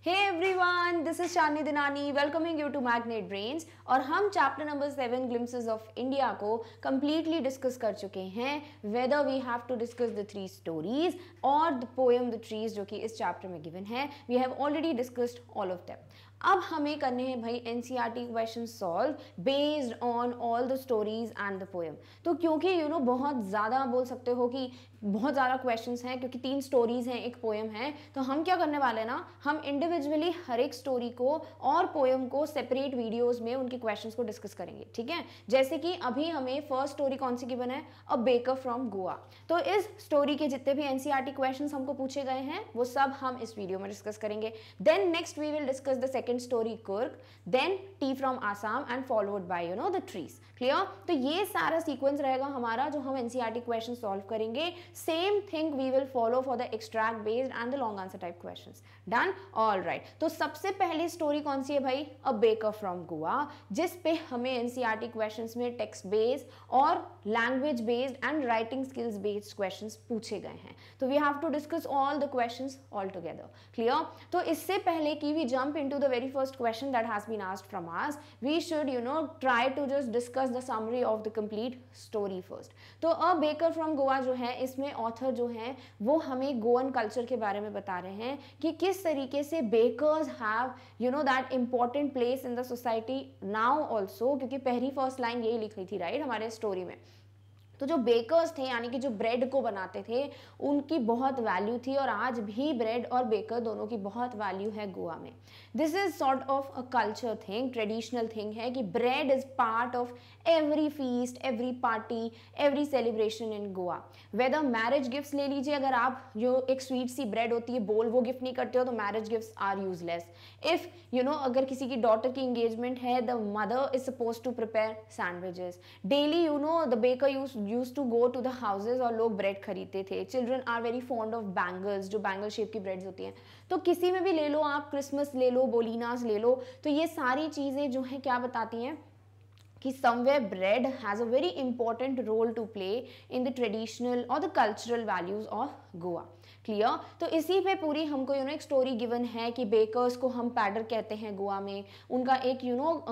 Hey everyone, this is Shalini Dinani welcoming you to Magnet Brains और हम chapter number 7 glimpses of India को completely discuss कर चुके हैं whether we have to discuss the three stories or the poem The Trees जो कि इस chapter में गिवन है. We have already discussed all of them. अब हमें करने हैं भाई NCERT question solve based on all the stories and the poem. तो क्योंकि बहुत ज़्यादा बोल सकते हो कि बहुत ज़्यादा क्वेश्चंस हैं क्योंकि 3 स्टोरीज हैं, एक पोएम है, तो हम क्या करने वाले हैं ना, हम इंडिविजुअली हर एक स्टोरी को और पोएम को सेपरेट वीडियोस में उनके क्वेश्चंस को डिस्कस करेंगे. ठीक है, जैसे कि अभी हमें फर्स्ट स्टोरी कौन सी गिवन है, अ बेकर फ्रॉम गोवा. तो इस स्टोरी के जितने भी एनसीईआरटी क्वेश्चंस हमको पूछे गए हैं वो सब हम इस वीडियो में डिस्कस करेंगे. Then next we will discuss the second story Coorg, then tea from Assam and followed by the trees. Clear? तो ये सारा सीक्वेंस रहेगा हमारा जो हम एनसीईआरटी क्वेश्चन सॉल्व करेंगे. Same thing we will follow for the extract based and the long answer type questions. Done? All right. तो सबसे पहली स्टोरी कौन सी है भाई, अ बेकर फ्रॉम गोवा, जिस पे हमें एनसीईआरटी क्वेश्चंस में टेक्स्ट बेस्ड और language based and writing skills based questions पूछे गए हैं. तो we have to discuss all the questions all together. Clear? तो इससे पहले कि we jump into the very first question that has been asked from us, we should try to just discuss the summary of the complete story first. तो अ baker from Goa जो है, इसमें author जो है वो हमें गोवन कल्चर के बारे में बता रहे हैं कि किस तरीके से bakers have that important place in the society now also, क्योंकि पहली फर्स्ट लाइन यही लिखी थी राइट हमारे स्टोरी में. तो जो बेकर्स थे यानी कि जो ब्रेड को बनाते थे उनकी बहुत वैल्यू थी और आज भी ब्रेड और बेकर दोनों की बहुत वैल्यू है गोवा में. This is sort of a culture thing, traditional thing है कि bread is part of every feast, every party, every celebration in Goa. Whether marriage gifts ले लीजिए, अगर आप जो एक स्वीट सी ब्रेड होती है बोल वो गिफ्ट नहीं करते हो तो marriage gifts are useless. If अगर किसी की डॉटर की इंगेजमेंट है the mother is suppose to prepare sandwiches daily. The baker used to go to the houses और लोग ब्रेड खरीदते थे. Children are very fond of bangles, जो बैंगल शेप की ब्रेड्स होती हैं. तो किसी में भी ले लो आप, क्रिसमस ले लो, बोलिनास ले लो, तो ये सारी चीज़ें जो हैं क्या बताती हैं कि somewhere bread has a very important role to play in the traditional or the cultural values of Goa. Clear? तो इसी पे पूरी हमको एक स्टोरी गिवन है कि बेकर्स को हम पैडर कहते हैं गोवा में. उनका एक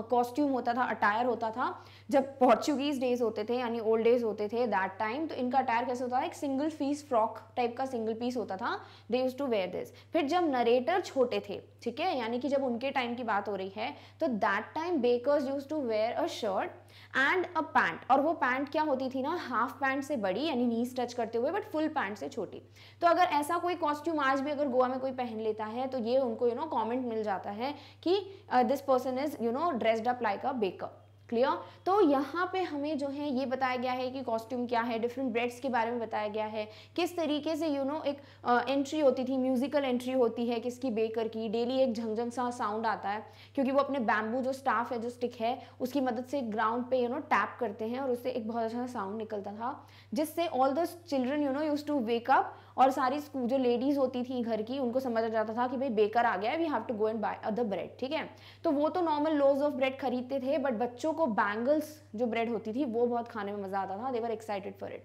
कॉस्ट्यूम होता था, अटायर होता था. जब पोर्चुगीज डेज होते थे यानी ओल्ड डेज होते थे दैट टाइम, तो इनका अटायर कैसे होता था, एक सिंगल पीस फ्रॉक टाइप का सिंगल पीस होता था. They used to wear this. फिर जब नरेटर छोटे थे, ठीक है, यानी कि जब उनके टाइम की बात हो रही है, तो that time bakers used to wear a shirt and a pant. और वो पैंट क्या होती थी ना, हाफ पैंट से बड़ी यानी नीज टच करते हुए, बट फुल पैंट से छोटी. तो अगर ऐसा कोई कॉस्ट्यूम आज भी अगर गोवा में कोई पहन लेता है तो ये उनको कमेंट मिल जाता है कि this person is dressed up like a baker. Clear? तो यहाँ पे हमें जो है ये बताया गया है कि कॉस्ट्यूम क्या है, डिफरेंट ब्रेड्स के बारे में बताया गया है, किस तरीके से एक एंट्री होती थी, म्यूजिकल एंट्री होती है किसकी, बेकर की. डेली एक झंझंग सा साउंड आता है क्योंकि वो अपने बैम्बू जो स्टाफ है, जो स्टिक है, उसकी मदद से ग्राउंड पे टैप करते हैं और उससे एक बहुत अच्छा साउंड निकलता था जिससे all the children use to wake up. और सारी जो लेडीज होती थी घर की उनको समझ जाता था कि भाई बेकर आ गया है, we have to go and buy other bread. ठीक है, तो वो तो नॉर्मल लोज ऑफ ब्रेड खरीदते थे, बट बच्चों को बैंगल्स जो ब्रेड होती थी वो बहुत खाने में मजा आता था. दे वर एक्साइटेड फॉर इट.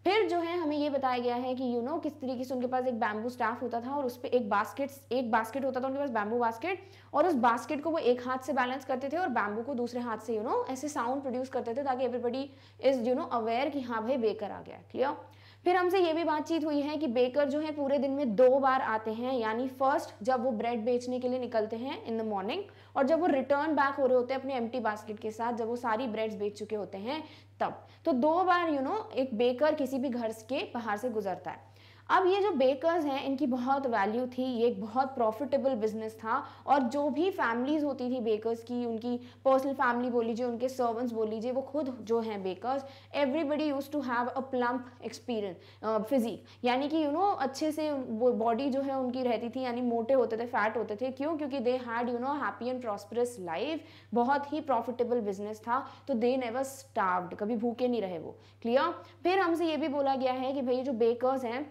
फिर जो है हमें ये बताया गया है कि किस तरीके से उनके पास एक बैम्बू स्टाफ होता था और उस पर एक बास्केट होता था उनके पास, बैम्बू बास्केट. और उस बास्केट को वो एक हाथ से बैलेंस करते थे और बैम्बू को दूसरे हाथ से ऐसे साउंड प्रोड्यूस करते थे ताकि एवरीबडी इज अवेयर कि हाँ भाई बेकर आ गया. क्लियर? फिर हमसे ये भी बातचीत हुई है कि बेकर जो है पूरे दिन में 2 बार आते हैं, यानी फर्स्ट जब वो ब्रेड बेचने के लिए निकलते हैं इन द मॉर्निंग, और जब वो रिटर्न बैक हो रहे होते हैं अपने एम्प्टी बास्केट के साथ, जब वो सारी ब्रेड्स बेच चुके होते हैं तब. तो 2 बार एक बेकर किसी भी घर के बाहर से गुजरता है. अब ये जो बेकर्स हैं इनकी बहुत वैल्यू थी, ये एक बहुत प्रॉफिटेबल बिजनेस था. और जो भी फैमिलीज होती थी बेकर्स की, उनकी पर्सनल फैमिली बोल लीजिए, उनके सर्वेंट्स बोल लीजिए, वो खुद जो हैं bakers, everybody use to have a plump experience physique, यानी कि अच्छे से बॉडी जो है उनकी रहती थी, यानी मोटे होते थे, फैट होते थे. क्यों? क्योंकि they had happy and prosperous life. बहुत ही प्रॉफिटेबल बिजनेस था, तो दे नेवर स्टार्व्ड, कभी भूखे नहीं रहे वो. क्लियर? फिर हमसे ये भी बोला गया है कि भाई जो बेकर्स हैं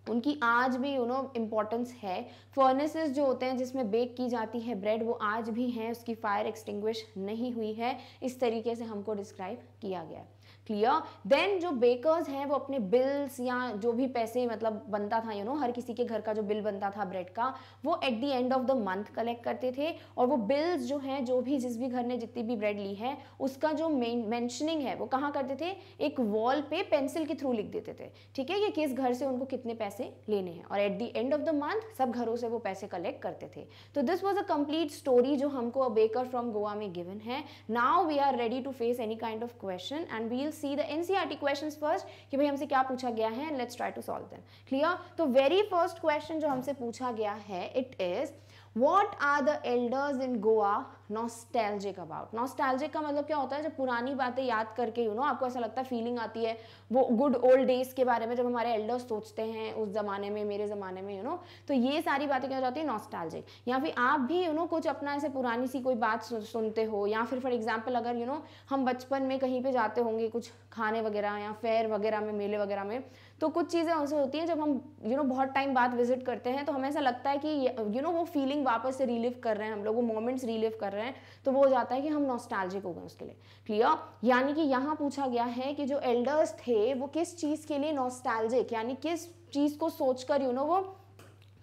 उनकी आज भी इम्पोर्टेंस है. फर्नेसेस जो होते हैं जिसमें बेक की जाती है ब्रेड, वो आज भी हैं, उसकी फायर एक्सटिंग्विश नहीं हुई है. इस तरीके से हमको डिस्क्राइब किया गया है. क्लियर। देन जो बेकर्स हैं वो अपने बिल्स या जो भी पैसे मतलब बनता था हर किसी के घर का जो बिल बनता था ब्रेड का, वो eight the end of the month collect करते थे, और वो बिल्स जो हैं जो भी जिस भी घर ने जितनी भी ब्रेड ली है उसका जो मेंशनिंग है वो कहाँ करते थे, एक वॉल पे पेंसिल के थ्रू लिख देते थे, ठीक है, कि किस घर से उनको कितने पैसे लेने हैं, और at the end of the month सब घरों से वो पैसे कलेक्ट करते थे। तो this was a complete story जो हमको अ बेकर फ्रॉम गोवा में गिवन है। Now we are ready to face any kind of question and we will see the NCERT questions first कि भाई हमसे क्या पूछा गया है, let's try to solve them. Clear. तो वेरी फर्स्ट क्वेश्चन जो हमसे पूछा गया है, it is What are the elders in Goa nostalgic about? Nostalgic का मतलब क्या होता है, जब पुरानी बातें याद करके आपको ऐसा लगता है, फीलिंग आती है वो गुड ओल्ड डेज के बारे में, जब हमारे एल्डर्स सोचते हैं उस जमाने में, मेरे जमाने में तो ये सारी बातें क्या हो जाती है, नॉस्टैल्जिक। या फिर आप भी कुछ अपना ऐसे पुरानी सी कोई बात सुनते हो, या फिर फॉर एग्जाम्पल अगर हम बचपन में कहीं पे जाते होंगे कुछ खाने वगैरह या फेयर वगैरह में, मेले वगैरह में, तो कुछ चीज़ें ऐसे होती हैं जब हम बहुत टाइम बाद विजिट करते हैं तो हमें ऐसा लगता है कि वो फीलिंग वापस से रिलीव कर रहे हैं हम लोग, वो मोमेंट्स रिलीव कर रहे हैं, तो वो हो जाता है कि हम नॉस्टैल्जिक हो गए उसके लिए। क्लियर। यानी कि यहाँ पूछा गया है कि जो एल्डर्स थे वो किस चीज़ के लिए नॉस्टैल्जिक, यानी किस चीज़ को सोचकर वो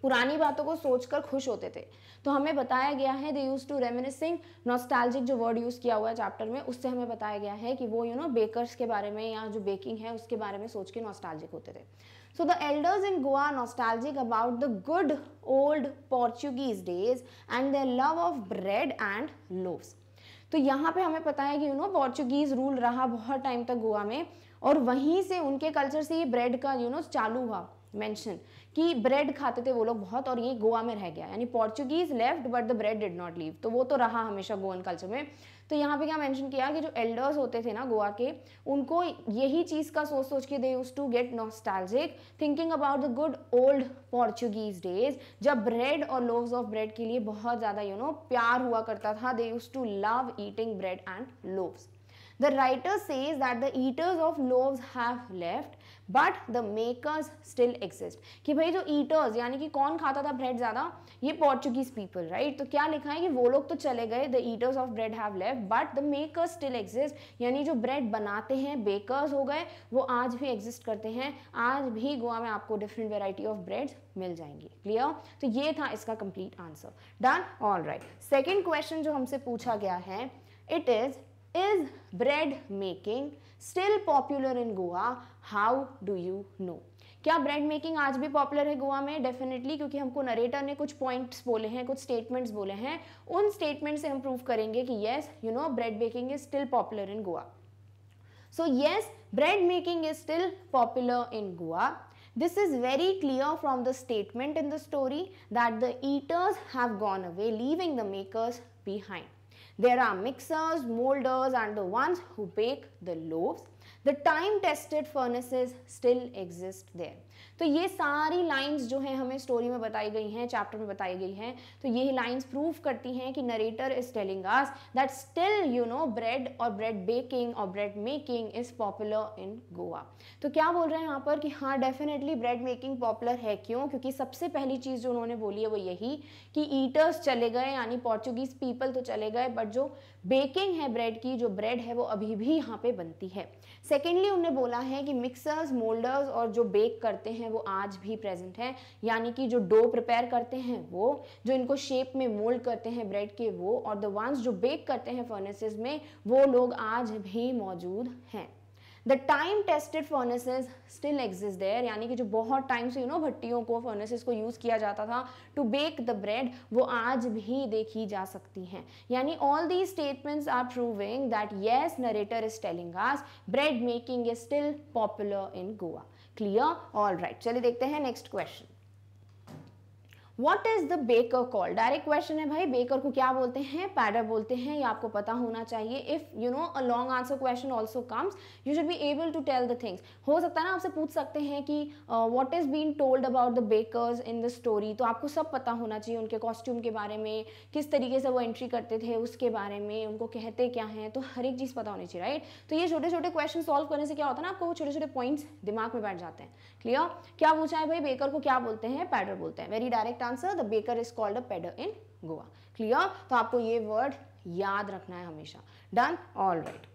पुरानी बातों को सोचकर खुश होते थे। तो हमें बताया गया है दे यूज टू रेमिनिसिंग, नॉस्टैल्जिक जो वर्ड यूज किया हुआ है चैप्टर में, उससे हमें बताया गया है कि वो बेकर्स के बारे में या जो बेकिंग है उसके बारे में सोच के नॉस्टैल्जिक होते थे। So the elders in Goa nostalgic about the good old Portuguese days and their love of bread and loaves. तो यहाँ पे हमें पता है कि पोर्चुगीज रूल रहा बहुत टाइम तक गोवा में, और वहीं से उनके कल्चर से ये ब्रेड का चालू हुआ मेंशन, कि ब्रेड खाते थे वो लोग बहुत, और ये गोवा में रह गया, यानी Portuguese left but the bread did not leave, तो वो तो रहा हमेशा गोवन कल्चर में। तो यहाँ पे क्या मेंशन किया कि जो एल्डर्स होते थे ना गोवा के, उनको यही चीज़ का सोच सोच के they used to get nostalgic thinking about the good old Portuguese days, जब ब्रेड और लोव्स ऑफ ब्रेड के लिए बहुत ज़्यादा प्यार हुआ करता था। They used to love eating bread and loaves. The writer says that the eaters of loaves have left, but the makers still exist. कि भाई जो eaters यानी कि कौन खाता था ब्रेड ज़्यादा, ये पोर्चुगीज पीपल, राइट। तो क्या लिखा है कि वो लोग तो चले गए, the eaters of bread have left, but the makers still exist, यानी जो ब्रेड बनाते हैं बेकर्स हो गए, वो आज भी एग्जिस्ट करते हैं। आज भी गोवा में आपको डिफरेंट वेराइटी ऑफ ब्रेड मिल जाएंगी। क्लियर। तो ये था इसका complete answer. Done. All right. Second question जो हमसे पूछा गया है, it is bread making still popular in Goa? How do you know? क्या ब्रेड मेकिंग आज भी पॉपुलर है गोवा में? डेफिनेटली, क्योंकि हमको नरेटर ने कुछ पॉइंट्स बोले हैं, कुछ स्टेटमेंट्स बोले हैं, उन स्टेटमेंट से हम प्रूव करेंगे कि yes bread making is still popular in Goa. So yes, bread making is still popular in Goa. This is very clear from the statement in the story that the eaters have gone away, leaving the makers behind. There are mixers, molders, and the ones who bake the loaves. The time-tested furnaces still exist there. तो ये सारी lines जो हैं हमें story में बताई गई हैं, चैप्टर में बताई गई हैं, तो ये लाइंस प्रूव करती हैं कि narrator is telling us that still bread और ब्रेड बेकिंग और bread making is popular in Goa. तो क्या बोल रहे हैं यहाँ पर कि हाँ डेफिनेटली ब्रेड मेकिंग पॉपुलर है। क्यों? क्योंकि सबसे पहली चीज़ जो उन्होंने बोली है वो यही कि ईटर्स चले गए, यानी पोर्चुगीज पीपल तो चले गए, बट जो बेकिंग है ब्रेड की, जो ब्रेड है वो अभी भी यहाँ पे बनती है। सेकेंडली उन्होंने बोला है कि मिक्सर्स, मोल्डर्स और जो बेक करते हैं वो आज भी प्रेजेंट है, यानी कि जो डो प्रिपेयर करते हैं वो, जो इनको शेप में मोल्ड करते हैं ब्रेड के वो, और द वंस जो बेक करते हैं फर्नेसेस में, वो लोग आज भी मौजूद हैं। The time tested furnaces still exist there, यानी कि जो बहुत टाइम से भट्टियों को, फर्नेसेस को यूज़ किया जाता था टू बेक द ब्रेड, वो आज भी देखी जा सकती हैं। यानी all these statements are proving that yes, narrator is telling us bread making is still popular in Goa. Clear? All right, चलिए देखते हैं next question. What is the baker called? Direct question है भाई, बेकर को क्या बोलते हैं? पैडर बोलते हैं, ये आपको पता होना चाहिए। If a long answer question also comes, you should be able to tell the things. हो सकता है ना आपसे पूछ सकते हैं कि what is being told about the bakers in the story, तो आपको सब पता होना चाहिए, उनके कॉस्ट्यूम के बारे में, किस तरीके से वो एंट्री करते थे उसके बारे में, उनको कहते क्या हैं, तो हर एक चीज़ पता होनी चाहिए, राइट। तो ये छोटे छोटे क्वेश्चन सॉल्व करने से क्या होता है ना, आपको वो छोटे छोटे पॉइंट्स दिमाग में बैठ जाते हैं। क्लियर? क्या पूछा है भाई, बेकर को क्या बोलते हैं? पैडर बोलते हैं। Very direct answer, the baker is called a पेडर इन गोवा। क्लियर? तो आपको ये वर्ड याद रखना है हमेशा। Done? All right.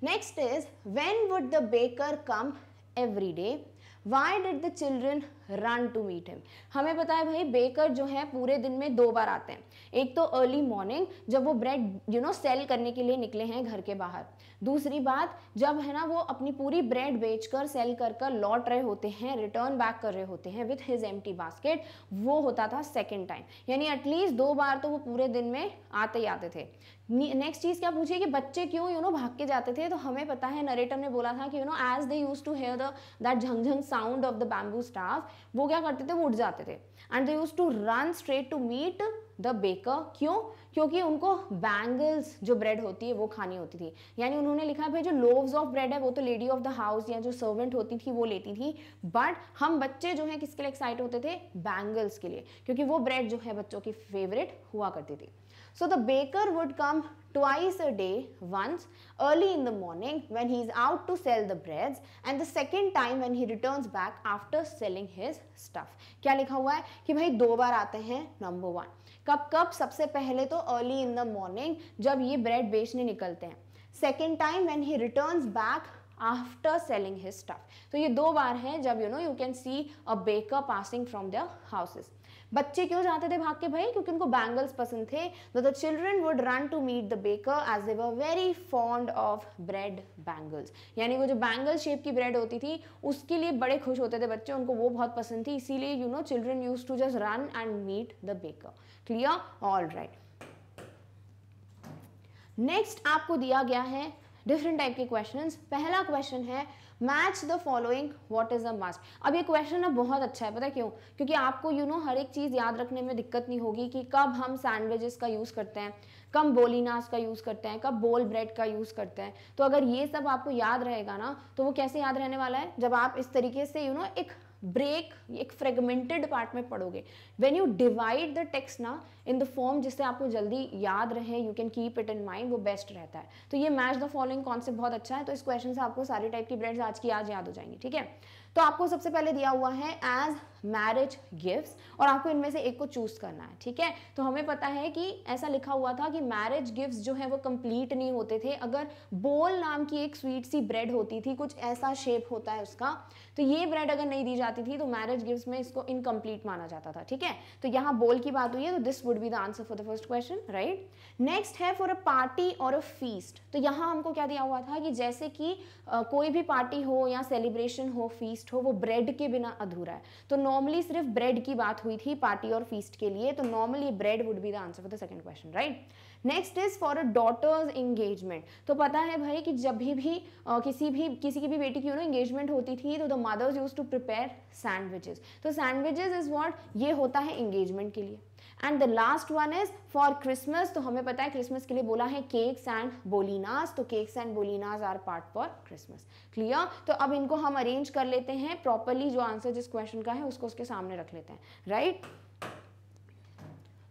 Next is when would the baker come every day, why did the children run to meet him. हमें पता है भाई बेकर जो है पूरे दिन में 2 बार आते हैं, एक तो अर्ली मॉर्निंग जब वो ब्रेड सेल करने के लिए निकले हैं घर के बाहर, दूसरी बात जब है ना वो अपनी पूरी ब्रेड बेचकर सेल कर लौट रहे होते हैं, रिटर्न बैक कर रहे होते हैं विथ हिज एम्प्टी बास्केट, वो होता था सेकेंड टाइम, यानी एटलीस्ट 2 बार तो वो पूरे दिन में आते ही आते थे। नेक्स्ट चीज क्या पूछिए कि बच्चे क्यों भाग के जाते थे, तो हमें पता है नरेटर ने बोला था कि as they used to hear that झंझंग sound of the bamboo staff, वो क्या करते थे, वो उठ जाते थे and they used to run straight to meet the baker. क्यों? क्योंकि उनको बैंगल्स जो ब्रेड होती है वो खानी होती थी, यानी उन्होंने लिखा है भाई जो लोव्स ऑफ ब्रेड है वो तो लेडी ऑफ द हाउस या जो सर्वेंट होती थी वो लेती थी, बट हम बच्चे जो है किसके लिए एक्साइट होते थे, बैंगल्स के लिए, क्योंकि वो ब्रेड जो है बच्चों की फेवरेट हुआ करती थी। So the baker would come twice a day, once early in the morning when he is out to sell the breads and the second time when he returns back after selling his stuff. क्या लिखा हुआ है कि भाई 2 बार आते हैं, number 1 कब, सबसे पहले तो अर्ली इन द मॉर्निंग जब ये ब्रेड बेचने निकलते हैं, second time when he returns back after selling his stuff. तो ये 2 बार हैं जब you can see a baker passing from their houses. बच्चे क्यों जाते थे भाग के भाई, क्योंकि उनको बैंगल्स पसंद थे। The children would run to meet the baker as they were very fond of bread bangles, यानी वो जो बैंगल शेप की ब्रेड होती थी उसके लिए बड़े खुश होते थे बच्चे, उनको वो बहुत पसंद थी, इसीलिए children used to just run and meet the baker. Clear? All right. Next आपको दिया गया है डिफरेंट टाइप के क्वेश्चंस। पहला क्वेश्चन है match the following what is a must. अब ये क्वेश्चन ना बहुत अच्छा है, पता है क्यों? क्योंकि आपको हर एक चीज याद रखने में दिक्कत नहीं होगी कि कब हम सैंडविचेस का यूज करते हैं, कब बोलिनास का यूज करते हैं, कब बोल ब्रेड का यूज करते हैं। तो अगर ये सब आपको याद रहेगा ना तो वो कैसे याद रहने वाला है, जब आप इस तरीके से एक ब्रेक, एक फ्रेगमेंटेड पार्ट में पढ़ोगे। When you divide the text ना इन द फॉर्म जिससे आपको जल्दी याद रहे, you can keep it in mind, वो बेस्ट रहता है। तो ये मैच द फॉलोइंग कॉन्सेप्ट बहुत अच्छा है, तो इस क्वेश्चन से आपको सारी टाइप की ब्रेड्स आज की आज याद हो जाएंगी। ठीक है, तो आपको सबसे पहले दिया हुआ है एज मैरिज गिफ्ट्स और आपको इनमें से एक को चूज करना है। ठीक है, तो हमें पता है कि ऐसा लिखा हुआ था कि मैरिज गिफ्ट्स जो है वो कंप्लीट नहीं होते थे अगर बोल नाम की एक स्वीट सी ब्रेड होती थी, कुछ ऐसा शेप होता है उसका, तो ये ब्रेड अगर नहीं दी जाती थी तो मैरिज गिफ्ट्स में इसको इनकम्प्लीट माना जाता था। ठीक है, तो यहाँ बोल की बात हुई है, तो this would be the answer for the first question, right. Next है फॉर अ पार्टी और अ फीस्ट। तो यहाँ हमको क्या दिया हुआ था कि जैसे कि कोई भी पार्टी हो या सेलिब्रेशन हो, फीस्ट हो, वो ब्रेड के बिना अधूरा है। तो नॉर्मली सिर्फ ब्रेड की बात हुई थी पार्टी और फीस्ट के लिए, तो normally bread would be the answer for the second question, right. Next is for a daughter's engagement. तो पता है भाई कि जब भी किसी की भी बेटी की एंगेजमेंट होती थी तो the mothers used to prepare sandwiches. तो सैंडविचेस इज व्हाट, ये होता है एंगेजमेंट के लिए। And the last one is for Christmas. तो हमें पता है क्रिसमस के लिए बोला है केक्स एंड बोलिनास, तो केक्स एंड बोलिनास are part for Christmas. Clear? तो अब इनको हम अरेंज कर लेते हैं प्रॉपरली, जो आंसर जिस क्वेश्चन का है उसको उसके सामने रख लेते हैं, राइट।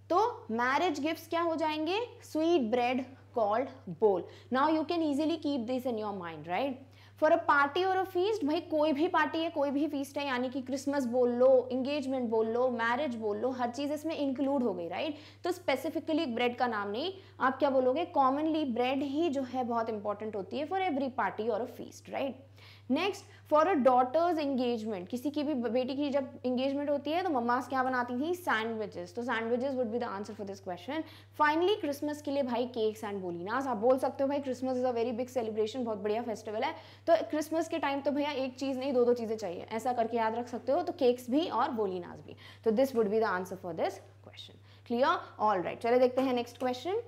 तो मैरिज गिफ्ट्स क्या हो जाएंगे, स्वीट ब्रेड कॉल्ड बोल। Now you can easily keep this in your mind, right. For a party और अ फीस्ट, भाई कोई भी पार्टी है, कोई भी फीस्ट है, यानी कि क्रिसमस बोल लो, एंगेजमेंट बोल लो, मैरिज बोल लो, हर चीज इसमें इंक्लूड हो गई, राइट। तो स्पेसिफिकली ब्रेड का नाम नहीं, आप क्या बोलोगे, कॉमनली ब्रेड ही जो है बहुत इंपॉर्टेंट होती है फॉर एवरी पार्टी और a feast, right. Next for a daughter's engagement, किसी की भी बेटी की जब एंगेजमेंट होती है तो मम्मास क्या बनाती थी, सैंडविचेस। तो sandwiches would be the answer for this question. Finally Christmas के लिए भाई केक्स एंड बोलिनास। आप बोल सकते हो भाई Christmas is a very big celebration, बहुत बढ़िया फेस्टिवल है, तो क्रिसमस के टाइम तो भैया एक चीज नहीं 2-2 चीजें चाहिए, ऐसा करके याद रख सकते हो, तो केक्स भी और बोलिनास भी। तो this would be the answer for this question. Clear? All right, चलिए देखते हैं next question.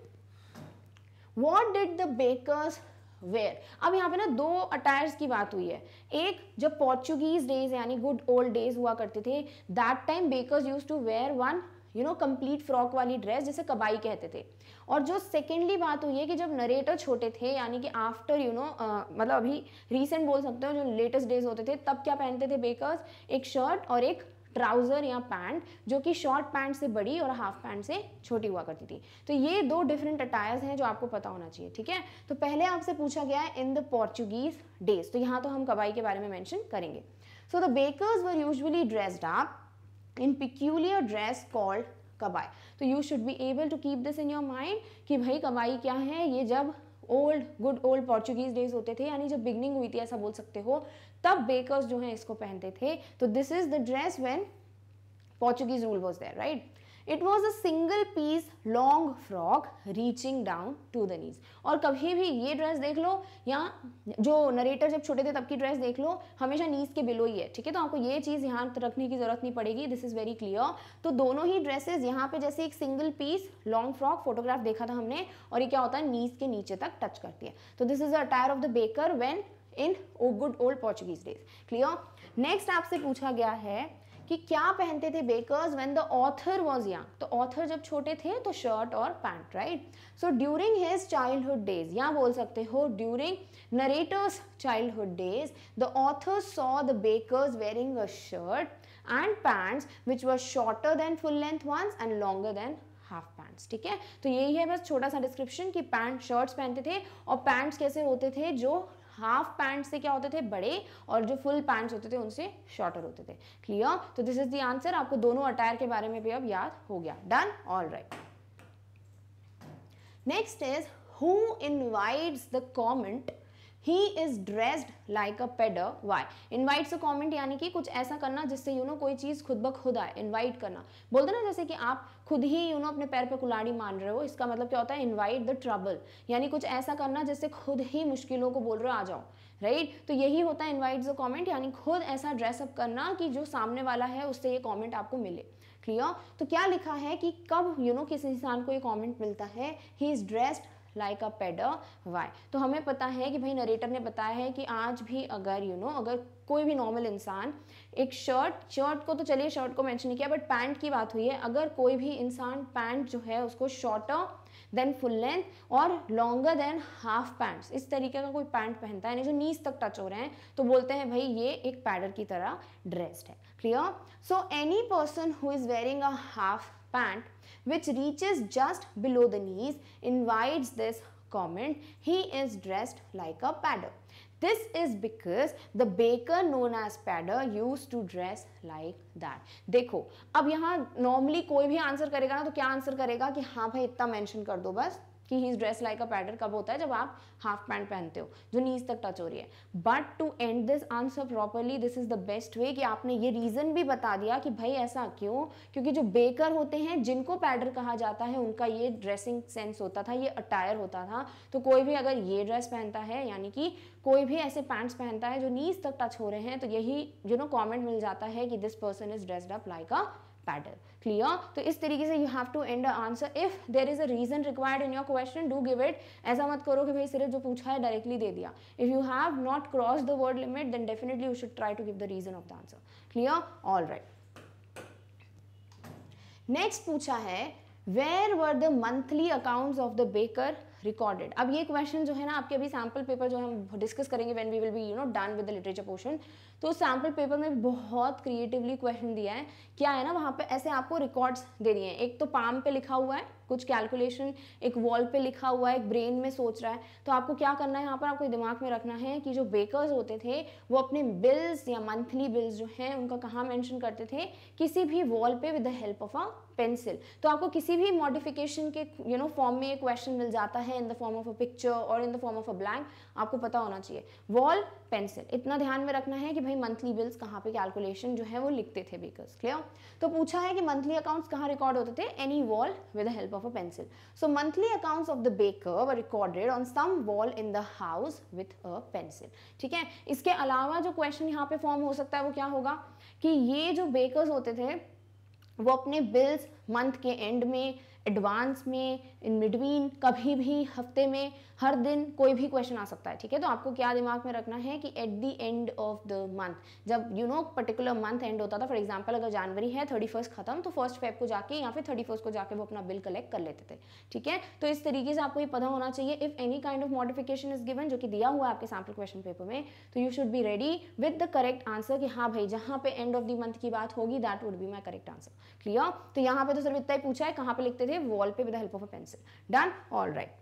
What did the bakers wear. अब यहाँ पे ना 2 अटायर्स की बात हुई है। एक, जब पोर्चुगीज डेज यानी गुड ओल्ड डेज हुआ करते थे, that time bakers used to wear one complete frock वाली ड्रेस, जिसे कबाई कहते थे। और जो सेकेंडली बात हुई है कि जब नरेटर छोटे थे, यानी कि आफ्टर मतलब अभी रीसेंट बोल सकते हो, जो लेटेस्ट डेज होते थे, तब क्या पहनते थे बेकर्स, एक शर्ट और एक ट्राउजर या पैंट, जो कि शॉर्ट पैंट से बड़ी और हाफ पैंट से छोटी हुआ करती थी। तो ये 2 डिफरेंट अटायर्स हैं जो आपको पता होना चाहिए। ठीक है, तो पहले आपसे पूछा गया है इन द पोर्चुगीज डेज, तो यहाँ तो हम कबाई के बारे में मेंशन करेंगे। So the bakers were usually dressed up in peculiar dress called kabai. तो you should be able to keep this in your mind कि भाई कबाई क्या है, ये जब old good old Portuguese days होते थे, यानी जब बिगनिंग हुई थी ऐसा बोल सकते हो, तब बेकर्स जो है इसको पहनते थे. तो this is the dress when Portuguese rule was there, right? It was a single piece long frock reaching down to the knees. और कभी भी ये ड्रेस देख लो, यहाँ जो नरेटर जब छोटे थे तब की ड्रेस देख लो, हमेशा नीज के बिलो ही है, ठीक है. तो आपको ये चीज़ यहाँ रखने की जरूरत नहीं पड़ेगी, दिस इज वेरी क्लियर. तो दोनों ही ड्रेसेस यहाँ पे जैसे एक single piece long frock photograph देखा था हमने, और ये क्या होता है नीज के नीचे तक टच करती है. तो this is the attire of the baker when in good old Portuguese days. Clear. Next आपसे पूछा गया है कि क्या पहनते थे bakers when the author was young. तो ऑथर जब छोटे थे तो शर्ट और pant, right. So during his childhood days, या बोल सकते हो during narrator's childhood days, the author saw the bakers wearing a shirt and pants which were shorter than full length ones and longer than half pants. ठीक है, तो यही है बस छोटा सा डिस्क्रिप्शन कि पैंट शर्ट्स पहनते थे, और पैंट्स कैसे होते थे, जो हाफ पैंट से क्या होते थे बड़े, और जो फुल पैंट्स होते थे उनसे शॉर्टर होते थे. क्लियर. तो दिस इज द आंसर. आपको दोनों अटायर के बारे में भी अब याद हो गया. Done. All right. Next is who invites the comment he is dressed like a pedder. Why? Invites a comment यानी कि कुछ ऐसा करना जिससे कोई चीज़ खुद ब खुद आए. इन्वाइट करना बोलते ना, जैसे कि आप खुद ही अपने पैर पे कुल्हाड़ी मान रहे हो, इसका मतलब क्या होता है इन्वाइट द ट्रबल, यानी कुछ ऐसा करना जिससे खुद ही मुश्किलों को बोल रहे हो आ जाओ, राइट. तो यही होता है इन्वाइट्स द कॉमेंट, यानी खुद ऐसा ड्रेसअप करना कि जो सामने वाला है उससे ये कॉमेंट आपको मिले. क्लियर. तो क्या लिखा है कि कब किसी इंसान को ये कॉमेंट मिलता है, he is dressed like a पेडर. वाई? तो हमें पता है कि भाई नरेटर ने बताया है कि आज भी अगर अगर कोई भी नॉर्मल इंसान एक शर्ट को तो चलिए शर्ट को मेंशन नहीं किया, बट पैंट की बात हुई है, अगर कोई भी इंसान पैंट जो है उसको शॉर्टर देन फुल लेंथ और लॉन्गर देन हाफ पैंट्स, इस तरीके का कोई पैंट पहनता है, यानी जो नीज तक टच हो रहे हैं, तो बोलते हैं भाई ये एक पैडर की तरह ड्रेस्ड है. Clear. So any person who is wearing a half pant which reaches just below the knees invites this comment, he is dressed like a padder. This is because the baker known as padder used to dress like that. देखो अब यहाँ normally कोई भी answer करेगा ना, तो क्या answer करेगा कि हाँ भाई इतना मेंशन कर दो बस कि ही इज ड्रेस लाइक अ पैडर. कब होता है, जब आप हाफ पैंट पहनते हो जो नीज तक टच हो रही है. But to end this answer properly, this is the best way कि आपने ये रीजन भी बता दिया कि भाई ऐसा क्यों, क्योंकि जो बेकर होते हैं जिनको पैडर कहा जाता है उनका ये ड्रेसिंग सेंस होता था, ये अटायर होता था. तो कोई भी अगर ये ड्रेस पहनता है, यानी कि कोई भी ऐसे पैंट्स पहनता है जो नीज तक टच हो रहे हैं, तो यही कॉमेंट मिल जाता है कि this person is dressed up like a पैडल. क्लियर. तो इस तरीके से you have to end the answer. If there is a reason required in your question, do give it. ऐसा मत करो कि भाई सिर्फ जो पूछा है डायरेक्टली दे दिया. If you have not cross the word limit, then definitely you should try to give the reason of the answer. Clear. All right. Next पूछा है where were the monthly accounts of the baker recorded. अब ये question जो है ना, आपके अभी sample paper जो हम डिस्कस करेंगे when we will be done with the literature portion, तो सैम्पल पेपर में बहुत क्रिएटिवली क्वेश्चन दिया है. क्या है ना, वहाँ पे ऐसे आपको रिकॉर्ड्स दे दिए हैं. एक तो पाम पे लिखा हुआ है कुछ कैलकुलेशन, एक वॉल पे लिखा हुआ है, एक ब्रेन में सोच रहा है. तो आपको क्या करना है, यहाँ पर आपको दिमाग में रखना है कि जो बेकर्स होते थे वो अपने बिल्स या मंथली बिल्स जो हैं उनका कहाँ मेंशन करते थे, किसी भी वॉल पे with the help of a pencil. तो आपको किसी भी मॉडिफिकेशन के फॉर्म में ये क्वेश्चन मिल जाता है in the form of a picture और in the form of a blank. आपको पता होना चाहिए वॉल पेंसिल, इतना ध्यान में रखना है कि भाई मंथली बिल्स कहाँ पे कैलकुलेशन जो है वो लिखते थे बेकर्स. क्लियर. तो पूछा है कि मंथली अकाउंट्स कहाँ रिकॉर्ड होते थे, any wall with the help of a pencil. So monthly accounts of the baker were recorded on some wall in the house with a pencil. ठीक है. इसके अलावा जो क्वेश्चन यहाँ पे फॉर्म हो सकता है वो क्या होगा कि ये जो बेकर्स होते थे वो अपने बिल्स मंथ के एंड में, एडवांस में, इन मिडवीन, कभी भी हफ्ते में, हर दिन कोई भी क्वेश्चन आ सकता है. ठीक है. तो आपको क्या दिमाग में रखना है कि eight the end of the month, जब पर्टिकुलर मंथ एंड होता था, फॉर एग्जांपल अगर जनवरी है 31 खत्म, तो 1 फेब को जाके या फिर 31 को जाके वो अपना बिल कलेक्ट कर लेते थे. ठीक है. तो इस तरीके से आपको ये पता होना चाहिए. If any kind of modification is given, जो कि दिया हुआ है आपके सैम्पल क्वेश्चन पेपर में, तो you should be ready with the correct answer कि हाँ भाई जहाँ पे एंड ऑफ द मंथ की बात होगी that would be my correct answer. Clear. तो यहाँ पे तो सिर्फ इतना ही पूछा है, कहाँ पे लिखते थे, वॉल पे with the help of a pencil. Done. All right.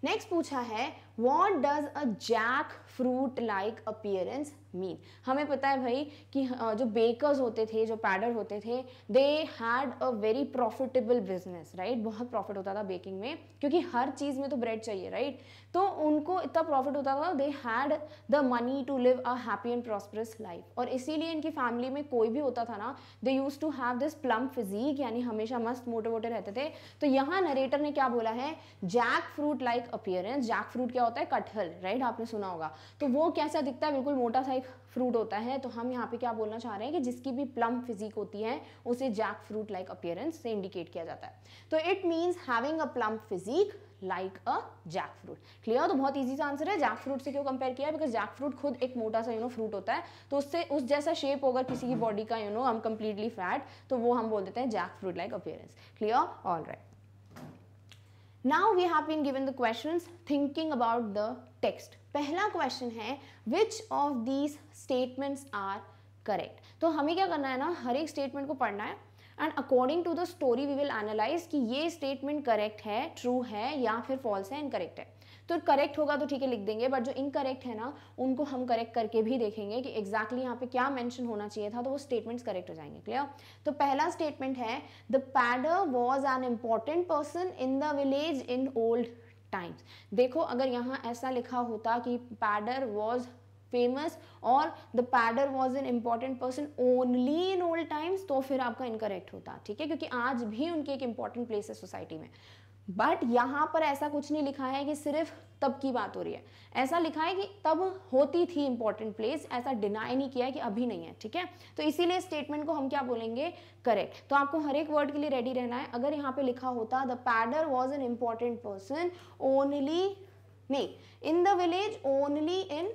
Next पूछा है what does a jackfruit like appearance mean? हमें पता है भाई कि जो बेकर्स होते थे, जो पैडर होते थे, they had a very profitable business, right? बहुत प्रॉफिट होता था बेकिंग में, क्योंकि हर चीज़ में तो ब्रेड चाहिए, राइट? तो उनको इतना प्रॉफिट होता था, they had the money to live a happy and prosperous life. और इसीलिए इनकी फैमिली में कोई भी होता था ना, they use to have this plump physique, यानी हमेशा मस्त मोटे मोटे रहते थे। तो यहाँ नरेटर ने क्या बोला है? Jackfruit like appearance. Jackfruit क्या होता है? कटहल, राइट? आपने सुना होगा। तो वो कैसा दिखता है? बिल्कुल मोटा सा एक फ्रूट होता है। तो हम यहाँ पे क्या बोलना चाह रहे हैं कि जिसकी भी प्लम फिजिक होती है उसे जैक फ्रूट लाइक अपीयरेंस से इंडिकेट किया जाता है। तो it means having a plum physique like a jackfruit. Clear? तो बहुत इजी सा आंसर है। जैक फ्रूट से क्यों कंपेयर किया है? बिकॉज जैक फ्रूट खुद एक मोटा सा फ्रूट होता है, तो उससे उस जैसा शेप होगा किसी की बॉडी का, हम कंप्लीटली फैट, तो वो हम बोल देते हैं jackfruit like appearance. Clear? All right. Now we have been given the questions thinking about the text. पहला क्वेश्चन है which of these statements are correct? तो हमें क्या करना है ना, हर एक स्टेटमेंट को पढ़ना है and according to the story we will analyse कि ये स्टेटमेंट करेक्ट है, ट्रू है या फिर फॉल्स है, इनकरेक्ट है। तो करेक्ट होगा तो ठीक है लिख देंगे, बट जो इनकरेक्ट है ना उनको हम करेक्ट करके भी देखेंगे कि एग्जैक्टली यहाँ पे क्या मेंशन होना चाहिए था, तो वो स्टेटमेंट्स करेक्ट हो जाएंगे। क्लियर? तो पहला स्टेटमेंट है द पैडर was an important person in the village in old times. देखो अगर यहाँ ऐसा लिखा होता कि पैडर वॉज फेमस और द पैडर was an important person only in old times, तो फिर आपका इनकरेक्ट होता, ठीक है? क्योंकि आज भी उनकी एक इंपॉर्टेंट प्लेस है सोसाइटी में। बट यहाँ पर ऐसा कुछ नहीं लिखा है कि सिर्फ तब की बात हो रही है, ऐसा लिखा है कि तब होती थी इंपॉर्टेंट प्लेस, ऐसा डिनाई नहीं किया है कि अभी नहीं है, ठीक है? तो इसीलिए स्टेटमेंट को हम क्या बोलेंगे? करेक्ट। तो आपको हर एक वर्ड के लिए रेडी रहना है। अगर यहाँ पे लिखा होता द पैडर was an important person only, नहीं, in the village only in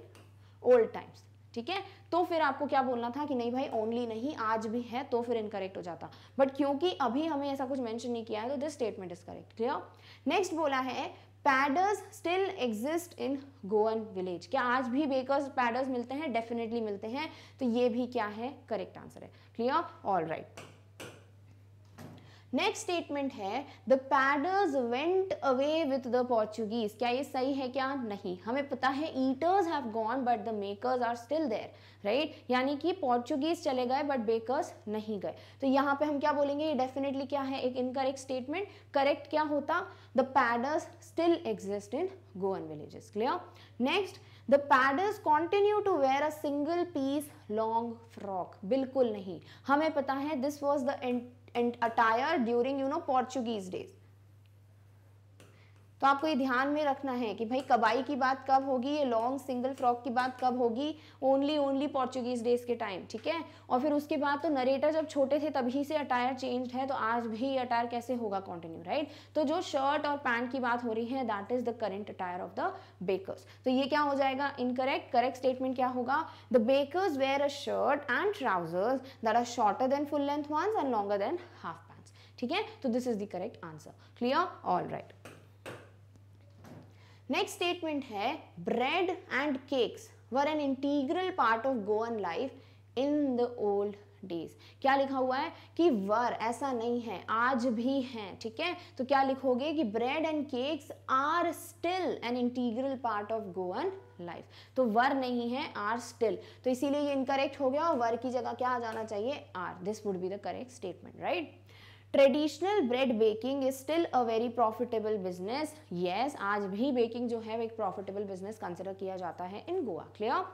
old times, ठीक है? तो फिर आपको क्या बोलना था कि नहीं भाई ओनली नहीं, आज भी है, तो फिर इनकरेक्ट हो जाता। बट क्योंकि अभी हमें ऐसा कुछ मेंशन नहीं किया है तो this statement is correct. Clear? Next बोला है पैडर्स still exist in Goan village. क्या आज भी बेकर्स पैडर्स मिलते हैं? डेफिनेटली मिलते हैं। तो ये भी क्या है? करेक्ट आंसर है। Clear? All right. Next statement है द पैडर्स went away with the Portuguese. क्या ये सही है? क्या नहीं? हमें पता है eaters have gone but the makers are still there, right? यानी कि पोर्चुगीज चले गए बट बेकर्स नहीं गए। तो यहाँ पे हम क्या बोलेंगे? ये डेफिनेटली क्या है? एक इनकरेक्ट स्टेटमेंट। करेक्ट क्या होता? द पैडर्स still exist in Goan villages. Clear? Next the पैडर्स continue to wear a single piece long frock. बिल्कुल नहीं, हमें पता है this was the and attire during Portuguese days। तो आपको ये ध्यान में रखना है कि भाई कबाई की बात कब होगी, ये लॉन्ग सिंगल फ्रॉक की बात कब होगी? ओनली पोर्चुगीज डेज के टाइम, ठीक है? और फिर उसके बाद तो नरेटर जब छोटे थे तभी से अटायर चेंज है, तो आज भी अटायर कैसे होगा कंटिन्यू, राइट? तो जो शर्ट और पैंट की बात हो रही है that is the current attire of the bakers. तो ये क्या हो जाएगा? इनकरेक्ट। करेक्ट स्टेटमेंट क्या होगा? The bakers wear a shirt and trousers that are shorter than full length ones and longer than half pants, ठीक है? तो this is the correct answer. Clear? All right. Next statement है bread and cakes were an integral part of Goan life in the old days. क्या लिखा हुआ है कि वर, ऐसा नहीं है, आज भी हैं, ठीक है? तो क्या लिखोगे कि bread and cakes are still an integral part of Goan life. तो वर नहीं है, आर स्टिल, तो इसीलिए ये इनकरेक्ट हो गया और वर की जगह क्या आ जाना चाहिए? Are. This would be the correct statement, right? Traditional bread baking is still a very profitable business. Yes, आज भी बेकिंग जो है वो एक प्रॉफिटेबल बिजनेस कंसिडर किया जाता है इन गोवा। क्लियर?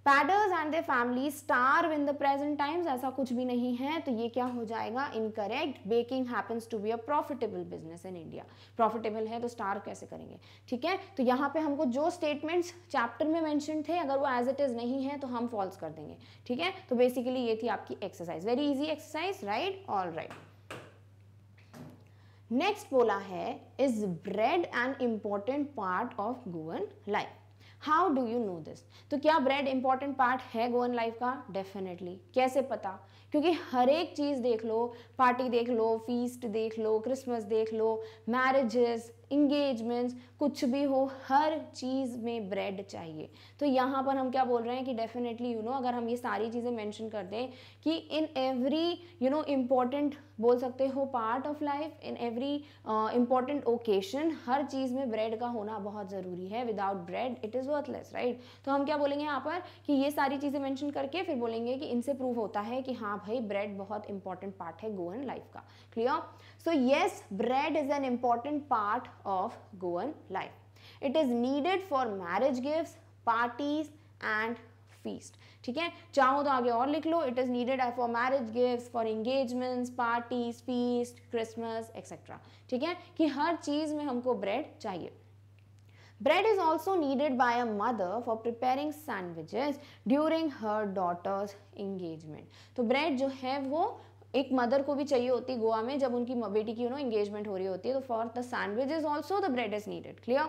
पैडर्स and their family starve in the present times. ऐसा कुछ भी नहीं है, तो ये क्या हो जाएगा? Incorrect. Baking happens to be a profitable business in India. Profitable है तो स्टार्व कैसे करेंगे, ठीक है? तो यहाँ पे हमको जो स्टेटमेंट्स चैप्टर में मेंशन थे अगर वो एज इट इज नहीं है तो हम फॉल्स कर देंगे, ठीक है? तो बेसिकली ये थी आपकी exercise, very easy exercise, right? All right. Next बोला है is bread N important part of Goan life. How do you know this? तो क्या ब्रेड इंपॉर्टेंट पार्ट है गोवन लाइफ का? डेफिनेटली। कैसे पता? क्योंकि हर एक चीज देख लो, पार्टी देख लो, फीस्ट देख लो, क्रिसमस देख लो, मैरिजेस, इंगेजमेंट्स, कुछ भी हो, हर चीज़ में ब्रेड चाहिए। तो यहाँ पर हम क्या बोल रहे हैं कि डेफिनेटली अगर हम ये सारी चीज़ें मेंशन कर दें कि इन एवरी इम्पॉर्टेंट बोल सकते हो part of life, in every important occasion, हर चीज़ में ब्रेड का होना बहुत ज़रूरी है। Without bread it is worthless, right. तो हम क्या बोलेंगे यहाँ पर कि ये सारी चीज़ें मेंशन करके फिर बोलेंगे कि इनसे प्रूव होता है कि हाँ भाई ब्रेड बहुत इंपॉर्टेंट पार्ट है गोवन लाइफ का। Clear? So yes, bread is an important part of Goan life. It is needed for marriage gifts, parties and feast. ठीक है, चाहो तो आगे और लिख लो, it is needed for marriage gifts, for engagements, parties, feast, Christmas etcetera. ठीक है, कि हर चीज में हमको ब्रेड चाहिए। Bread is also needed by a mother for preparing sandwiches during her daughter's engagement. तो bread जो है वो एक मदर को भी चाहिए होती है गोवा में जब उनकी बेटी की एंगेजमेंट हो रही होती है। तो for the sandwiches also the bread is needed. Clear?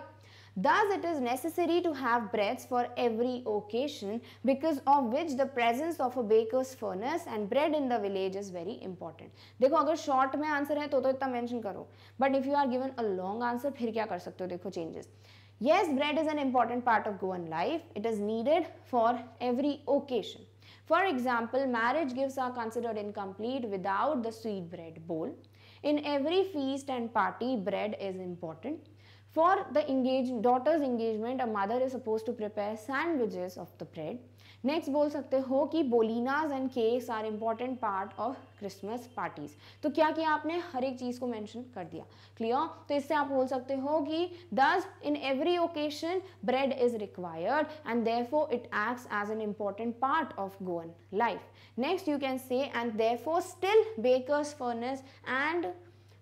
Thus, it is necessary to have breads for every occasion, because of which the presence of a baker's furnace and bread in the village is very important. देखो अगर short में answer है तो इतना mention करो, but if you are given a long answer फिर क्या कर सकते हो, देखो changes. Yes, bread is an important part of Goan life. It is needed for every occasion. For example, marriage gifts are considered incomplete without the sweet bread bowl. In every feast and party, bread is important. For the daughter's engagement, a mother is supposed to prepare sandwiches of the bread. Next बोल सकते हो कि बोलिनाज and cakes are important part of Christmas parties. तो क्या किया आपने, हर एक चीज को मेंशन कर दिया। क्लियर? तो इससे आप बोल सकते हो कि thus in every occasion bread is required and therefore it acts as an important part of Goan life. Next you can say and therefore still bakers furnace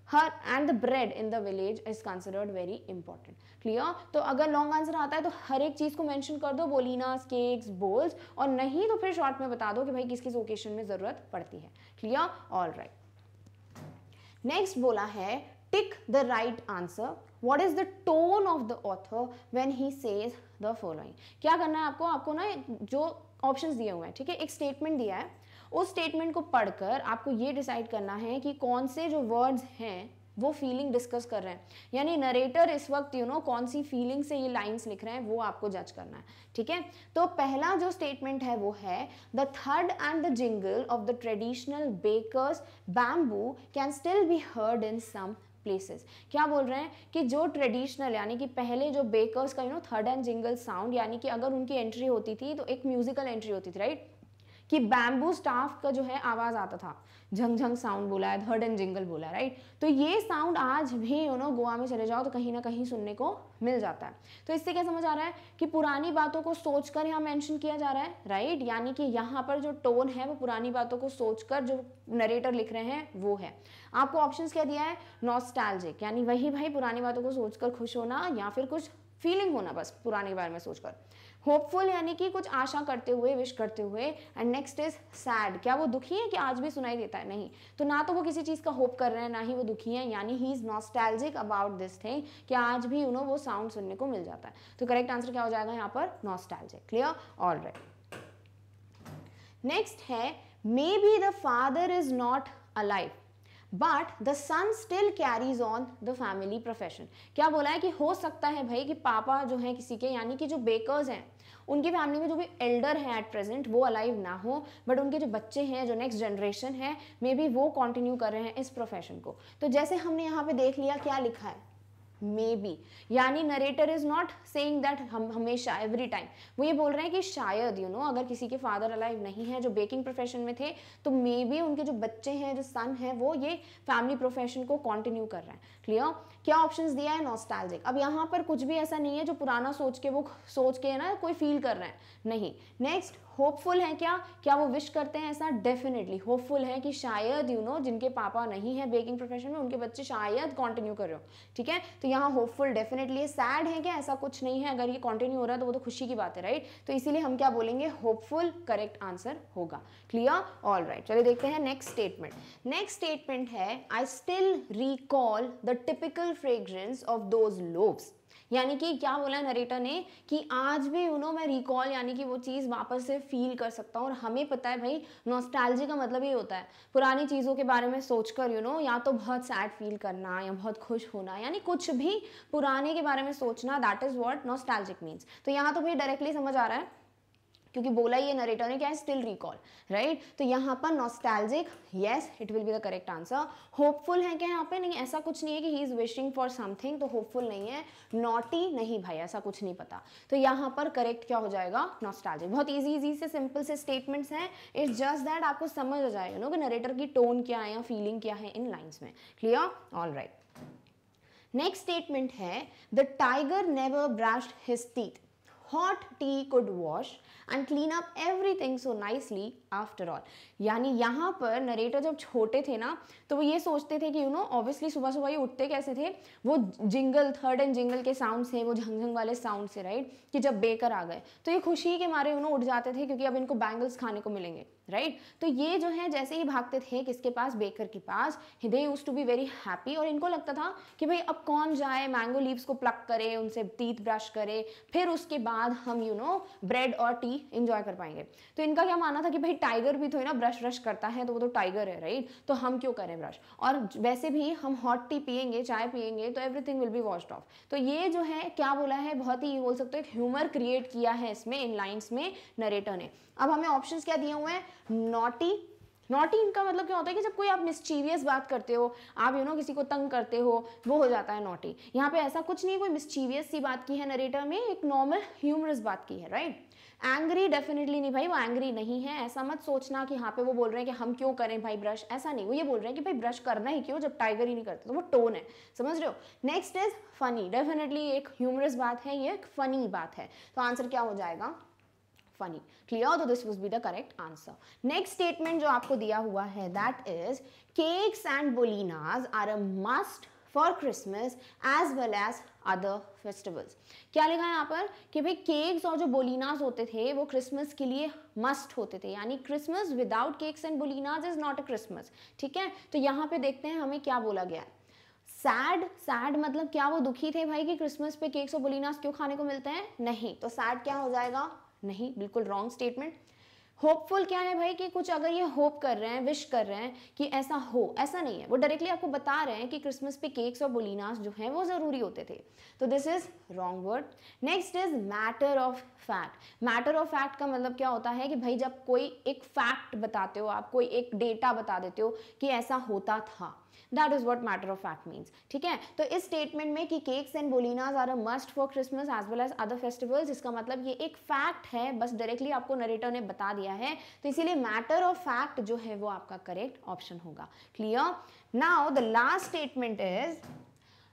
and the bread in the village is considered very important. Clear? तो अगर long answer आता है तो हर एक चीज को mention कर दो, बोलिनास, केक्स, बोल्स, और नहीं तो फिर शॉर्ट में बता दो कि भाई किस किस ओकेशन में जरूरत पड़ती है। क्लियर? All right. नेक्स्ट बोला है tick the right answer. What is the tone of the author when he says the following? क्या करना है आपको ना जो ऑप्शंस दिए हुए हैं, ठीक है, एक स्टेटमेंट दिया है, उस स्टेटमेंट को पढ़कर आपको ये डिसाइड करना है कि कौन से जो वर्ड्स हैं वो फीलिंग डिस्कस कर रहे हैं, यानी नरेटर इस वक्त कौन सी फीलिंग से ये लाइंस लिख रहे हैं वो आपको जज करना है। ठीक है, तो पहला जो स्टेटमेंट है वो है the third and the jingle of the traditional bakers bamboo can still be heard in some places. क्या बोल रहे हैं कि जो ट्रेडिशनल यानी कि पहले जो बेकर्स का थर्ड एंड जिंगल साउंड, यानी कि अगर उनकी एंट्री होती थी तो एक म्यूजिकल एंट्री होती थी, राइट, कि बैम्बू स्टाफ का जो है आवाज आता था, झंग झंग साउंड बोला है, थर्ड एंड जिंगल बोला, राइट। तो ये साउंड आज भी गोवा में चले जाओ तो कहीं ना कहीं सुनने को मिल जाता है। तो इससे क्या समझ आ रहा है कि पुरानी बातों को सोचकर यहाँ मेंशन किया जा रहा है, राइट, यानी कि यहाँ पर जो टोन है वो पुरानी बातों को सोचकर जो नरेटर लिख रहे हैं वो है। आपको ऑप्शंस क्या दिया है, नॉस्टैल्जिक, यानी वही भाई पुरानी बातों को सोचकर खुश होना या फिर कुछ फीलिंग होना बस पुराने बारे में सोचकर। होपफुल यानी कि कुछ आशा करते हुए, विश करते हुए। एंड नेक्स्ट इज सैड, क्या वो दुखी है कि आज भी सुनाई देता है, नहीं, तो ना तो वो किसी चीज का होप कर रहे हैं ना ही वो दुखी हैं, यानी he is nostalgic about this thing कि आज भी वो साउंड सुनने को मिल जाता है। तो करेक्ट आंसर क्या हो जाएगा यहाँ पर, नॉस्टैल्जिक। क्लियर? ऑलराइट। नेक्स्ट है maybe the father is not alive but the son still carries on the family profession. क्या बोला है कि हो सकता है भाई कि पापा जो है किसी के, यानी कि जो बेकर्स हैं उनकी फैमिली में जो भी एल्डर है एट प्रेजेंट वो अलाइव ना हो, बट उनके जो बच्चे हैं, जो नेक्स्ट जनरेशन है, मे बी वो कंटिन्यू कर रहे हैं इस प्रोफेशन को। तो जैसे हमने यहाँ पे देख लिया क्या लिखा है, मे बी, यानी narrator is not saying that हम हमेशा एवरी टाइम, वो ये बोल रहे हैं कि शायद अगर किसी के फादर अलाइव नहीं है जो बेकिंग प्रोफेशन में थे, तो मे बी उनके जो बच्चे हैं, जो सन है, वो ये फैमिली प्रोफेशन को कंटिन्यू कर रहे हैं। क्लियर? क्या ऑप्शंस दिया है, नॉस्टैल्जिक। अब यहाँ पर कुछ भी ऐसा नहीं है जो पुराना सोच के ना कोई फील कर रहे हैं, नहीं। नेक्स्ट, होपफुल है, क्या वो विश करते हैं ऐसा, डेफिनेटली होपफुल है कि शायद जिनके पापा नहीं है बेकिंग प्रोफेशन में उनके बच्चे शायद कंटिन्यू कर रहे हो। ठीक है, तो यहाँ होपफुल डेफिनेटली है। सैड है क्या, ऐसा कुछ नहीं है, अगर ये कंटिन्यू हो रहा है तो वो तो खुशी की बात है, राइट। तो इसीलिए हम क्या बोलेंगे, होपफुल करेक्ट आंसर होगा। क्लियर? ऑल राइट, चलिए देखते हैं नेक्स्ट स्टेटमेंट। नेक्स्ट स्टेटमेंट है I still recall the typical fragrance of those loaves. यानी कि क्या बोला नरेटर ने कि आज भी मैं रिकॉल यानी कि वो चीज़ वापस से फील कर सकता हूँ। और हमें पता है भाई नॉस्टैल्जिया का मतलब ये होता है पुरानी चीज़ों के बारे में सोचकर या तो बहुत सैड फील करना या बहुत खुश होना, यानी कुछ भी पुराने के बारे में सोचना, that is what nostalgic means. तो यहाँ तो भाई डायरेक्टली समझ आ रहा है क्योंकि बोला ये नरेटर ने क्या है, स्टिल रिकॉल, राइट। तो यहाँ पर nostalgic, yes it will be the correct answer. Hopeful है क्या यहाँ पे? नहीं, ऐसा कुछ नहीं है कि he is wishing for something, तो होपफुल नहीं है। नॉटी नहीं भाई, ऐसा कुछ नहीं पता। तो यहाँ पर करेक्ट क्या हो जाएगा? नॉस्टैल्जिक। बहुत इजी से सिंपल से स्टेटमेंट्स हैं, इट्स जस्ट दैट आपको समझ आ जाएगा कि नरेटर की टोन क्या है या फीलिंग क्या है इन लाइन्स में। Clear? All right. Next statement है the tiger never brushed his teeth, hot tea could wash and clean up everything so nicely after all। यानी यहाँ पर नरेटर जब छोटे थे ना तो वो ये सोचते थे कि ऑब्वियसली सुबह सुबह ये उठते कैसे थे, वो जिंगल, थर्ड एंड जिंगल के साउंड से, वो झंझंग वाले साउंड से, राइट, कि जब बेकर आ गए तो ये खुशी के मारे उठ जाते थे क्योंकि अब इनको बैंगल्स खाने को मिलेंगे, राइट। तो ये जो है जैसे ही भागते थे किसके पास? बेकर के पास। They used to be very happy, और इनको लगता था कि भाई अब कौन जाए मैंगो लीव्स को प्लक करे, उनसे टीथ ब्रश करे, फिर उसके बाद हम ब्रेड और टी एंजॉय कर पाएंगे। तो इनका क्या मानना था कि भाई टाइगर भी तो ब्रश ब्रश करता है, तो वो तो टाइगर है, राइट, तो हम क्यों करें ब्रश, और वैसे भी हम हॉट टी पियेंगे, चाय पियेंगे, तो everything will be washed of. तो ये जो है क्या बोला है, बहुत ही बोल सकते हो एक ह्यूमर क्रिएट किया है इसमें, इन लाइन्स में नरेटर ने। अब हमें ऑप्शंस क्या दिए हुए हैं? नॉटी। नॉटी इनका मतलब क्या होता है कि जब कोई आप मिस्चीवियस बात करते हो, आप किसी को तंग करते हो, वो हो जाता है नॉटी। यहाँ पे ऐसा कुछ नहीं, कोई मिस्चीवियस सी बात की है नरेटर में, एक नॉर्मल ह्यूमरस बात की है, राइट। एंग्री डेफिनेटली नहीं भाई, वो एंग्री नहीं है। ऐसा मत सोचना कि यहाँ पे वो बोल रहे हैं कि हम क्यों करें भाई ब्रश, ऐसा नहीं। वो ये बोल रहे हैं कि भाई ब्रश करना ही क्यों जब टाइगर ही नहीं करते, तो वो टोन है, समझ रहे हो। Next is funny. डेफिनेटली एक ह्यूमरस बात है, ये एक फनी बात है, तो आंसर क्या हो जाएगा? फनी। क्लियर? तो this would be the correct answer. Next statement जो आपको दिया हुआ है दैट इज केक्स एंड बोलिनाज are a must for Christmas as well as other festivals. क्या लिखा है यहाँ पर कि भाई केक्स और जो बोलिनाज होते थे वो क्रिसमस के लिए मस्ट होते थे, यानी क्रिसमस विदाउट केक्स एंड बोलिनाज इज नॉट अ क्रिसमस। ठीक है, तो यहाँ पे देखते हैं हमें क्या बोला गया है। सैड, सैड मतलब क्या वो दुखी थे भाई कि क्रिसमस पे केक्स और बोलिनाज क्यों खाने को मिलते हैं? नहीं, तो सैड क्या हो जाएगा? नहीं, बिल्कुल रॉन्ग स्टेटमेंट। होपफुल क्या है भाई कि कुछ अगर ये होप कर रहे हैं, विश कर रहे हैं कि ऐसा हो, ऐसा नहीं है। वो डायरेक्टली आपको बता रहे हैं कि क्रिसमस पे केक्स और बोलिनास जो हैं वो ज़रूरी होते थे, तो this is wrong word. Next is matter of fact. Matter of fact का मतलब क्या होता है कि भाई जब कोई एक फैक्ट बताते हो, आप कोई एक डेटा बता देते हो कि ऐसा होता था, that is what matter of fact means. ठीक है, तो इस स्टेटमेंट में कि केक्स एंड बोलिनाज are a must for Christmas as well as other festivals, इसका मतलब ये एक फैक्ट है, बस डायरेक्टली आपको नरेटर ने बता दिया है, तो इसीलिए मैटर ऑफ फैक्ट जो है वो आपका करेक्ट ऑप्शन होगा। Clear? Now the last statement is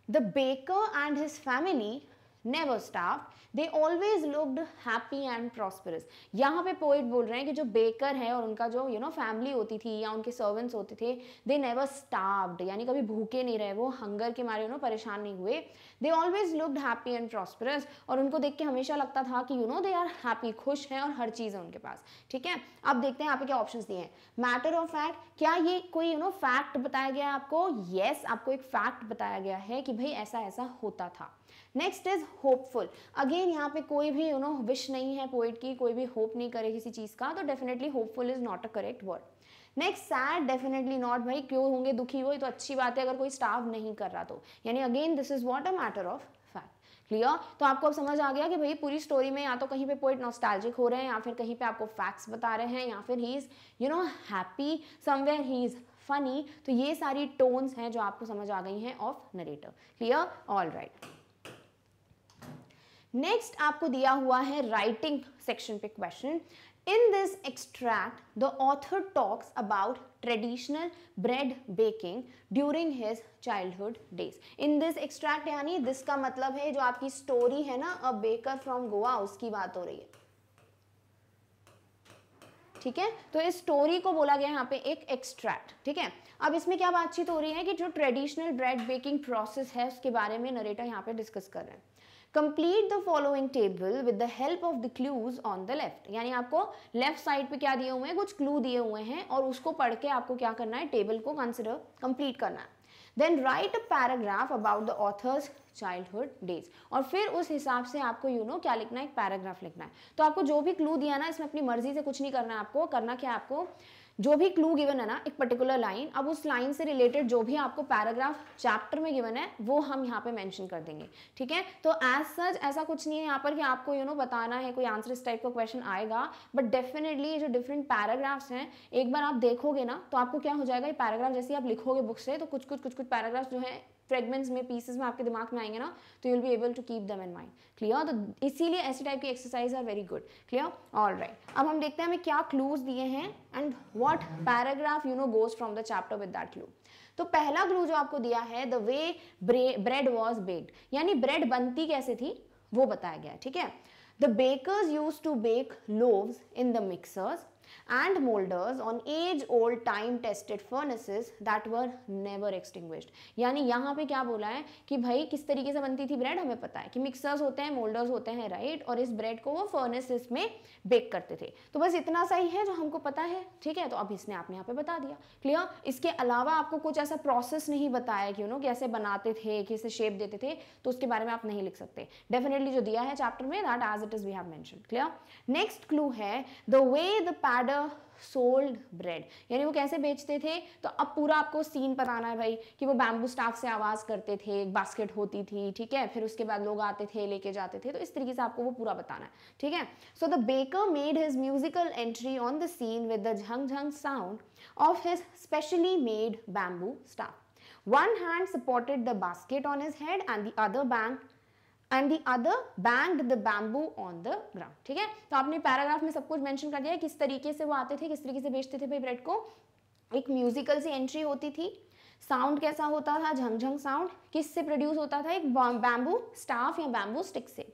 the baker and his family never starved, they always looked happy and prosperous। यहाँ पे पोइट बोल रहे हैं कि जो बेकर है और उनका जो फैमिली होती थी या उनके सर्वेंट्स होते थे, they never starved, यानी कभी भूखे नहीं रहे, वो हंगर के मारे परेशान नहीं हुए। they always looked happy and prosperous, और उनको देख के हमेशा लगता था कि they are happy, खुश हैं और हर चीज़ है उनके पास। ठीक है, अब देखते हैं यहाँ पे क्या ऑप्शंस दिए हैं। मैटर ऑफ फैक्ट, क्या ये कोई फैक्ट बताया गया है आपको? यस, आपको एक फैक्ट बताया गया है कि भाई ऐसा ऐसा होता था। Next is hopeful. अगेन यहाँ पे कोई भी विश नहीं है पोइट की, कोई भी होप नहीं करे किसी चीज़ का, तो definitely hopeful is not a correct word. Next sad, definitely not भाई, क्यों होंगे दुखी हो, तो अच्छी बात है अगर कोई स्टार्व नहीं कर रहा तो, यानी again this is what a matter of fact. Clear? तो आपको अब समझ आ गया कि भाई पूरी स्टोरी में या तो कहीं पे पोइट नॉस्टैल्जिक हो रहे हैं, या फिर कहीं पे आपको फैक्ट्स बता रहे हैं, या फिर he is happy, somewhere he is funny. तो ये सारी टोन्स हैं जो आपको समझ आ गई हैं of narrator. Clear? All right. Next आपको दिया हुआ है राइटिंग सेक्शन पे question. In this extract the author talks about traditional bread baking during his childhood days. In this extract यानी दिस का मतलब है जो आपकी स्टोरी है ना, अ बेकर फ्रॉम गोवा, उसकी बात हो रही है। ठीक है, तो इस स्टोरी को बोला गया यहाँ पे एक एक्सट्रैक्ट। ठीक है, अब इसमें क्या बातचीत हो रही है कि जो ट्रेडिशनल ब्रेड बेकिंग प्रोसेस है उसके बारे में नरेटर यहाँ पे डिस्कस कर रहे हैं। Complete the following table with the help of the clues on the left, यानी आपको लेफ्ट साइड पे क्या दिए हुए हैं, कुछ क्लू दिए हुए हैं, और उसको पढ़ के आपको क्या करना है, टेबल को कंप्लीट करना है। Then write a paragraph about the author's childhood days, और फिर उस हिसाब से आपको क्या लिखना है, एक पैराग्राफ लिखना है। तो आपको जो भी क्लू दिया ना, इसमें अपनी मर्जी से कुछ नहीं करना है, आपको करना क्या है, आपको जो भी क्लू गिवन है ना, एक पर्टिकुलर लाइन, अब उस लाइन से रिलेटेड जो भी आपको पैराग्राफ चैप्टर में गिवन है वो हम यहाँ पे मेंशन कर देंगे, ठीक है। तो एज सच ऐसा कुछ नहीं है यहाँ पर कि आपको बताना है कोई आंसर, इस टाइप का क्वेश्चन आएगा, बट डेफिनेटली जो डिफरेंट पैराग्राफ्स हैं एक बार आप देखोगे ना तो आपको क्या हो जाएगा, ये पैराग्राफ जैसे आप लिखोगे बुक से तो कुछ कुछ पैराग्राफ्स जो है फ्रेगमेंट्स में, पीसेस में आपके दिमाग में आएंगे ना, तो you will be able to keep them in mind. Clear? तो इसीलिए ऐसी टाइप की exercise are very good. Clear? Alright, अब हम देखते हैं हमें क्या क्लूज दिए हैं and what paragraph goes from the chapter with that clue. तो पहला क्लू जो आपको दिया है, the way bread was baked, यानी ब्रेड बनती कैसे थी वो बताया गया है, ठीक है। The bakers used to bake loaves in the mixers and molders on age-old time-tested furnaces that were never extinguished। यानी यहाँ पे क्या बोला है कि भाई किस तरीके से बनती थी ब्रेड, हमें पता है कि मिक्सर्स होते हैं, मोल्डर्स होते हैं, राइट, और इस ब्रेड को वो फर्नेसेस में बेक करते थे। तो बस इतना सही है जो हमको पता है, ठीक है। तो अब इसने आपने यहाँ पे बता दिया। क्लियर? इसके अलावा आपको कुछ ऐसा प्रोसेस नहीं बताया कि कैसे बनाते थे, कैसे शेप देते थे, तो उसके बारे में आप नहीं लिख सकते। डेफिनेटली जो दिया है चैप्टर में, that as it is we have mentioned. Clear? Next clue है the way the pader sold bread, यानी वो कैसे बेचते थे। तो अब पूरा आपको सीन बताना है भाई कि वो बैम्बू स्टाफ से आवाज करते थे, एक बास्केट होती थी, ठीक है, फिर उसके बाद लोग आते थे लेके जाते थे, तो इस तरीके से आपको वो पूरा बताना है, ठीक है। So the baker made his musical entry on the scene with the झंग झंग sound of his specially made bamboo staff. One hand supported the basket on his head and the other banged the bamboo on the ground। ठीक है, तो आपने paragraph में सब कुछ mention कर दिया है किस तरीके से वो आते थे, किस तरीके से बेचते थे भाई ब्रेड को। एक म्यूजिकल सी एंट्री होती थी, साउंड कैसा होता था, झंझंग साउंड, किससे प्रोड्यूस होता था, एक बैम्बू स्टाफ या बैम्बू स्टिक से।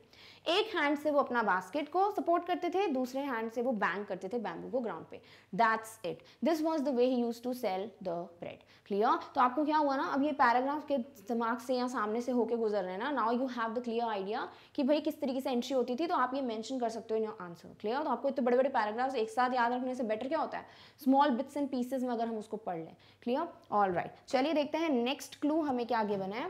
एक हैंड से वो अपना बास्केट को सपोर्ट करते थे, दूसरे हैंड से वो बैंग करते थे बैम्बू को ग्राउंड पे। That's it, this was the way he used to sell the bread. Clear? तो आपको क्या हुआ ना, अब ये पैराग्राफ के दिमाग से या सामने से होके गुजर रहे हैं ना, now you have the clear idea कि भाई किस तरीके से एंट्री होती थी, तो आप ये मेंशन कर सकते हो इन योर आंसर। क्लियर? तो आपको इतने बड़े बड़े पैराग्राफ्स एक साथ याद रखने से बेटर क्या होता है, स्मॉल बिट्स एंड पीसेस में अगर हम उसको पढ़ लें। क्लियर? ऑलराइट, चलिए देखते हैं नेक्स्ट क्लू हमें क्या गिवन है।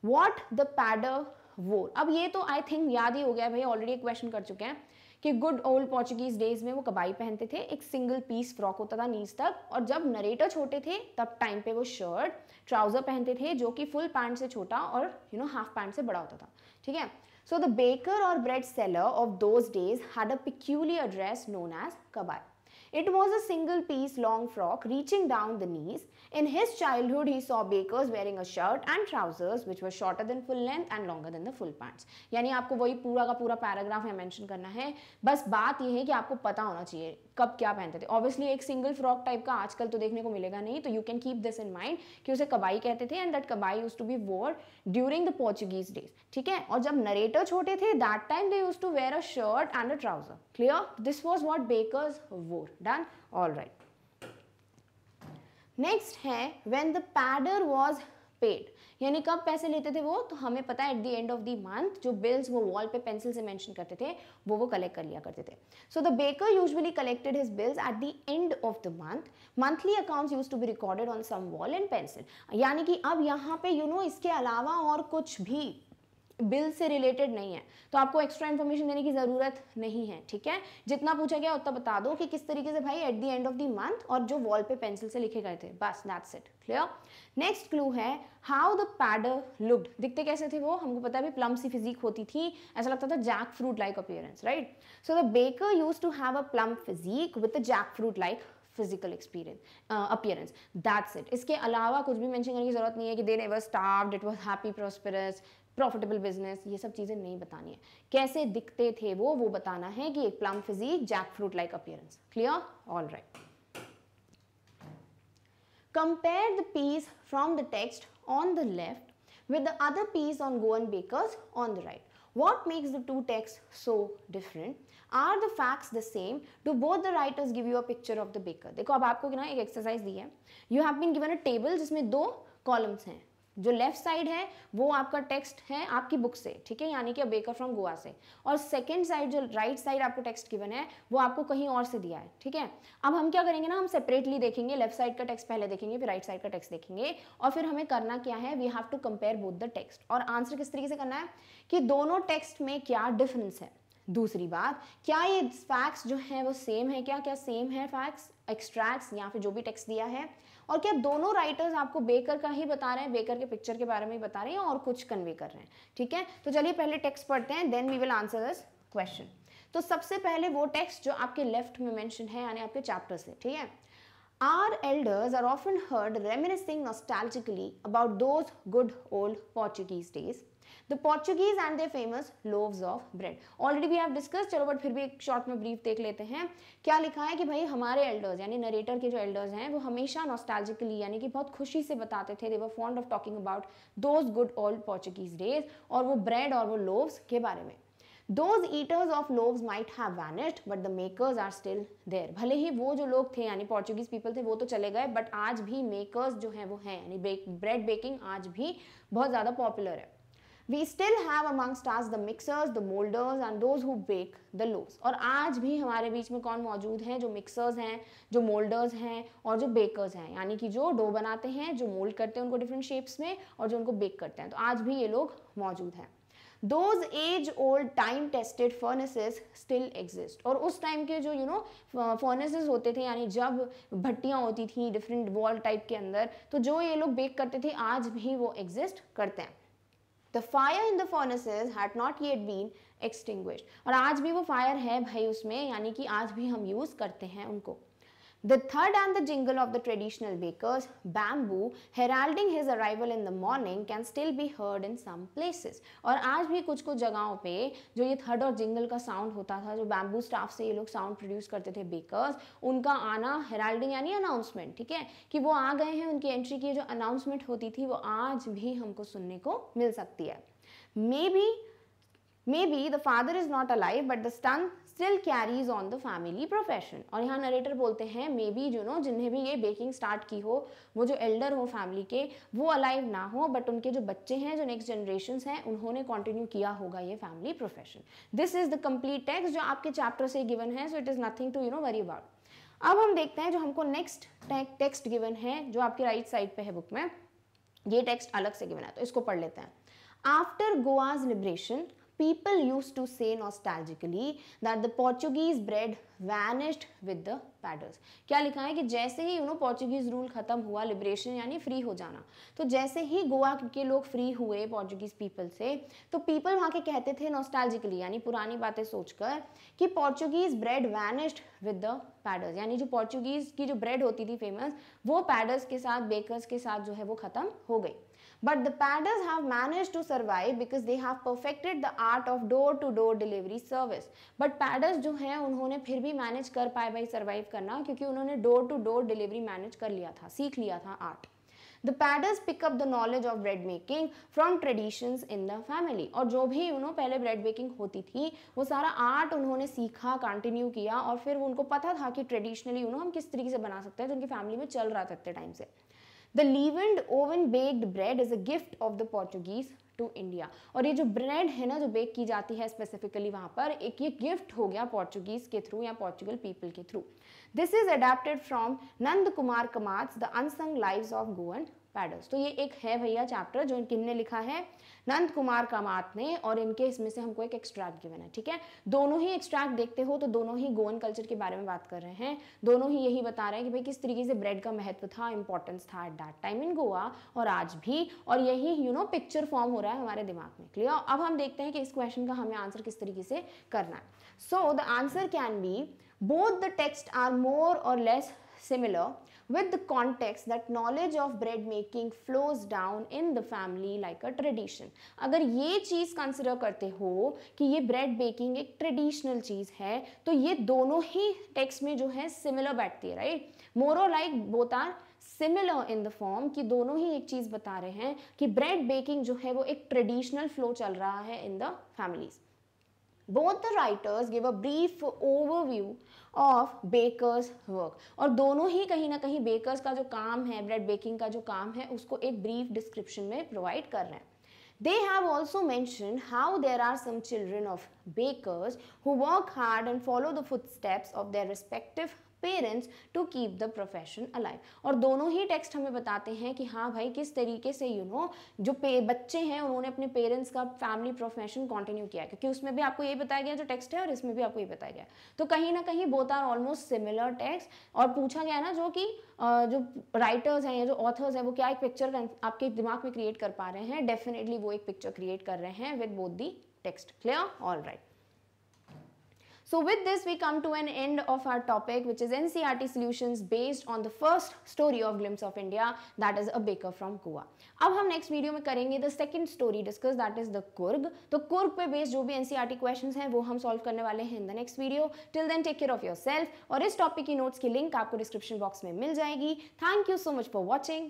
व्हाट द पैडर वोर, अब ये तो आई थिंक याद ही हो गया भाई, ऑलरेडी क्वेश्चन कर चुके हैं कि गुड ओल्ड पोर्चुगीज डेज में वो कबाई पहनते थे, एक सिंगल पीस फ्रॉक होता था नीज तक, और जब नरेटर छोटे थे तब टाइम पे वो शर्ट ट्राउजर पहनते थे जो कि फुल पैंट से छोटा और हाफ पैंट से बड़ा होता था। ठीक है, सो द बेकर और bread seller of those days had a peculiar dress known as कबाई। It was a single piece long frock reaching down the knees. In his childhood, he saw bakers wearing a shirt and trousers which were shorter than full length and longer than the full pants. यानी आपको वही पूरा का पूरा paragraph है mention करना है, बस बात ये है कि आपको पता होना चाहिए कब क्या पहनते थे। ऑब्वियसली एक सिंगल फ्रॉक टाइप का आजकल तो देखने को मिलेगा नहीं, तो you can keep this in mind कि उसे कबाई कहते थे and that kabai used to be wore during the Portuguese days. ठीक है, और जब नरेटर छोटे थे that time they used to wear a shirt and a trouser. Clear? This was what bakers wore. Done? All right, next है when the pader was paid, यानी कब पैसे लेते थे वो, तो हमें पता है at the end of the month जो बिल्स वो वॉल पे पेंसिल से मेंशन करते थे वो कलेक्ट कर लिया करते थे। So the baker usually collected his bills at the end of the month. Monthly accounts used to be recorded on some wall in pencil. यानी कि अब यहाँ पे इसके अलावा और कुछ भी बिल से रिलेटेड नहीं है तो आपको एक्स्ट्रा इन्फॉर्मेशन देने की जरूरत नहीं है। ठीक है, जितना पूछा गया उतना बता दो कि किस तरीके से भाई eight the end of the month और जो वॉल पे पेंसिल से लिखे गए थे, बस that's it. Clear? Next clue है हाउ द पैडर लुक्ड, दिखते कैसे थे वो, हमको पता है भी प्लम सी फिजिक होती थी, ऐसा लगता था jackfruit like appearance, right. So the baker used to have a plum physique with a jackfruit like physical appearance. That's it, इसके अलावा कुछ भी मेंशन करने की जरूरत नहीं है कि they never starved, it was happy prosperous, profitable business, ये सब चीजें नहीं बतानी है। कैसे दिखते थे वो बताना है कि एक plump physique, jackfruit like appearance. Clear? All right, compare the piece from the text on the left with the other piece on Go and Bakers on the right. What makes the two texts so different? Are the facts the same? Do both the writers give you a picture of the baker? देखो अब आपको ना एक exercise दी है, you have been given a table जिसमें दो columns हैं, जो लेफ्ट साइड है वो आपका टेक्स्ट है आपकी बुक से, ठीक है, यानी कि अ बेकर फ्रॉम गोवा से, और सेकंड साइड जो राइट साइड आपको टेक्स्ट गिवन है वो आपको कहीं और से दिया है, ठीक है। अब हम क्या करेंगे ना, हम सेपरेटली देखेंगे, लेफ्ट साइड का टेक्स्ट पहले देखेंगे, फिर राइट साइड का टेक्स्ट देखेंगे, और फिर हमें करना क्या है, we have to compare both the text. और आंसर किस तरीके से करना है कि दोनों टेक्स्ट में क्या डिफरेंस है। दूसरी बात, क्या ये फैक्ट्स जो है वो सेम है, क्या क्या सेम है फैक्ट्स, एक्सट्रैक्ट्स या फिर जो भी टेक्स्ट दिया है, और क्या दोनों राइटर्स आपको बेकर का ही बता रहे हैं, बेकर के पिक्चर के बारे में ही बता रहे हैं और कुछ कन्वे कर रहे हैं, ठीक है। तो चलिए पहले टेक्स्ट पढ़ते हैं, then we will answer this question. तो सबसे पहले वो टेक्स्ट जो आपके लेफ्ट में मेंशन है, यानी आपके चैप्टर से, ठीक है। Our elders are often heard reminiscing nostalgically about those good old Portuguese days. The Portuguese and their famous loaves of bread. Already we have discussed, चलो बट फिर भी एक शॉर्ट में ब्रीफ देख लेते हैं। क्या लिखा है कि भाई हमारे एल्डर्स यानी नरेटर के जो एल्डर्स हैं वो हमेशा नॉस्टैल्जिकली यानी कि बहुत खुशी से बताते थे, they were fond of talking about those good old Portuguese days, और वो ब्रेड और वो लोव्स के बारे में। Those eaters of loaves might have vanished, but the makers are still there. भले ही वो जो लोग थे यानी पोर्चुगीज पीपल थे वो तो चले गए, बट आज भी मेकर्स जो हैं वो हैं, यानी ब्रेड बेकिंग आज भी बहुत ज़्यादा पॉपुलर है। We still have amongst us the mixers, the molders and those who bake the loaves. और आज भी हमारे बीच में कौन मौजूद हैं, जो मिक्सर्स हैं, जो मोल्डर्स हैं और जो बेकर्स हैं, यानी कि जो डो बनाते हैं, जो मोल्ड करते हैं उनको डिफरेंट शेप्स में और जो उनको बेक करते हैं, तो आज भी ये लोग मौजूद हैं। Those age-old time-tested furnaces still exist. और उस टाइम के जो furnaces होते थे, यानी जब भट्टियाँ होती थी डिफरेंट वॉल टाइप के अंदर, तो जो ये लोग बेक करते थे आज भी वो एग्जिस्ट करते हैं। The fire in the furnaces had not yet been extinguished. और आज भी वो फायर है भाई उसमें, यानी कि आज भी हम यूज करते हैं उनको। The thud and the jingle of the traditional bakers, bamboo, heralding his arrival in the morning, can still be heard in some places. और आज भी कुछ कुछ जगहों पे जो ये थर्ड और जिंगल का साउंड होता था, जो बैम्बू स्टाफ से ये लोग साउंड प्रोड्यूस करते थे बेकर्स, उनका आना, हेराल्डिंग यानी अनाउंसमेंट, ठीक है, कि वो आ गए हैं, उनकी एंट्री की जो अनाउंसमेंट होती थी वो आज भी हमको सुनने को मिल सकती है। Maybe the father is not alive, but the son still carries on the family profession. और यहाँ नरेटर बोलते हैं मे बी जिन्हें भी ये बेकिंग स्टार्ट की हो, वो जो एल्डर हो फैमिली के, वो अलाइव ना हो, बट उनके जो बच्चे हैं, जो नेक्स्ट जनरेशन हैं, उन्होंने कंटिन्यू किया होगा ये family profession. This is the complete text जो आपके चैप्टर से गिवन है, so it is nothing to worry about. अब हम देखते हैं जो हमको नेक्स्ट टेक्स्ट गिवन है, जो आपके राइट साइड पे है बुक में, ये टेक्स्ट अलग से गिवन है, तो इसको पढ़ लेते हैं। After Goa's liberation, people used to say nostalgically that the Portuguese bread vanished with the padders. क्या लिखा है कि जैसे ही पोर्चुगीज रूल खत्म हुआ, लिबरेशन यानी फ्री हो जाना, तो जैसे ही गोवा के लोग फ्री हुए पोर्चुगीज पीपल से, तो पीपल वहाँ के कहते थे नॉस्टैल्जिकली यानी पुरानी बातें सोचकर कि Portuguese bread vanished with the paders, यानी जो पोर्चुगीज की जो ब्रेड होती थी फेमस, वो पैडर्स के साथ, बेकर्स के साथ जो है वो खत्म हो गई। But the padders have managed to survive because they have perfected the art of door-to-door delivery service. But padders जो हैं उन्होंने फिर भी मैनेज कर पाए भाई सर्वाइव करना, क्योंकि उन्होंने door to door delivery manage कर लिया था, सीख लिया था art. The padders pick up the knowledge of bread making from traditions in the family. और जो भी पहले ब्रेड बेकिंग होती थी वो सारा आर्ट उन्होंने सीखा, कंटिन्यू किया, और फिर उनको पता था कि ट्रेडिशनली हम किस तरीके से बना सकते हैं, जो उनकी फैमिली में चल रहा था इतने टाइम से। The leavened oven baked bread is a gift of the Portuguese to India. और ये जो ब्रेड है ना जो बेक की जाती है स्पेसिफिकली वहाँ पर, एक ये गिफ्ट हो गया पोर्चुगीज के थ्रू या पोर्चुगल पीपल के through. This is adapted from Nanda Kumar Kamat's the unsung lives of Goan paders. तो ये एक है भैया चैप्टर जो किन्ने लिखा है, नंद कुमार कामात ने, और इनके इसमें से हमको एक एक्सट्रैक्ट गिवन है, ठीक है। दोनों ही एक्सट्रैक्ट देखते हो तो दोनों ही गोवन कल्चर के बारे में बात कर रहे हैं, दोनों ही यही बता रहे हैं कि भाई किस तरीके से ब्रेड का महत्व था, इंपॉर्टेंस था at that time in Goa और आज भी, और यही पिक्चर फॉर्म हो रहा है हमारे दिमाग में। क्लियर? अब हम देखते हैं कि इस क्वेश्चन का हमें आंसर किस तरीके से करना है। So the answer can be both the text are more or less similar with the context that knowledge of bread making flows down in the family like a tradition. अगर ये चीज़ consider करते हो कि ये ब्रेड बेकिंग एक traditional चीज़ है, तो ये दोनों ही टेक्स्ट में जो है सिमिलर बैठती है, right. More or like both are similar in the form कि दोनों ही एक चीज़ बता रहे हैं कि ब्रेड बेकिंग जो है वो एक ट्रेडिशनल फ्लो चल रहा है in the families. Both the writers give a brief overview of baker's work, और दोनों ही कहीं ना कहीं बेकर्स का जो काम है, ब्रेड बेकिंग का जो काम है, उसको एक ब्रीफ डिस्क्रिप्शन में प्रोवाइड कर रहे हैं. They have also mentioned how there are some children of bakers who work hard and follow the footsteps of their respective parents to keep the profession alive. और दोनों ही टेक्स्ट हमें बताते हैं कि हाँ भाई किस तरीके से जो बच्चे हैं उन्होंने अपने पेरेंट्स का फैमिली प्रोफेशन कंटिन्यू किया, क्योंकि उसमें भी आपको यही बताया गया जो टेक्स्ट है और इसमें भी आपको ये बताया गया. तो कहीं ना कहीं both are almost similar text. और पूछा गया ना जो राइटर्स हैं या जो ऑथर्स हैं वो क्या एक पिक्चर आपके दिमाग में क्रिएट कर पा रहे हैं. डेफिनेटली वो एक पिक्चर क्रिएट कर रहे हैं with both the text. Clear? All right. So with this we come to an end of our topic, which is NCERT solutions based on the first story of Glimpse of India, that is a baker from Goa. अब हम next video में करेंगे the second story discuss, that is the Coorg. तो कुर्ग पे based जो भी NCERT questions हैं वो हम सॉल्व करने वाले हैं in the next video. Till then take care of yourself. और इस टॉपिक की नोट्स की लिंक आपको डिस्क्रिप्शन बॉक्स में मिल जाएगी. Thank you so much for watching.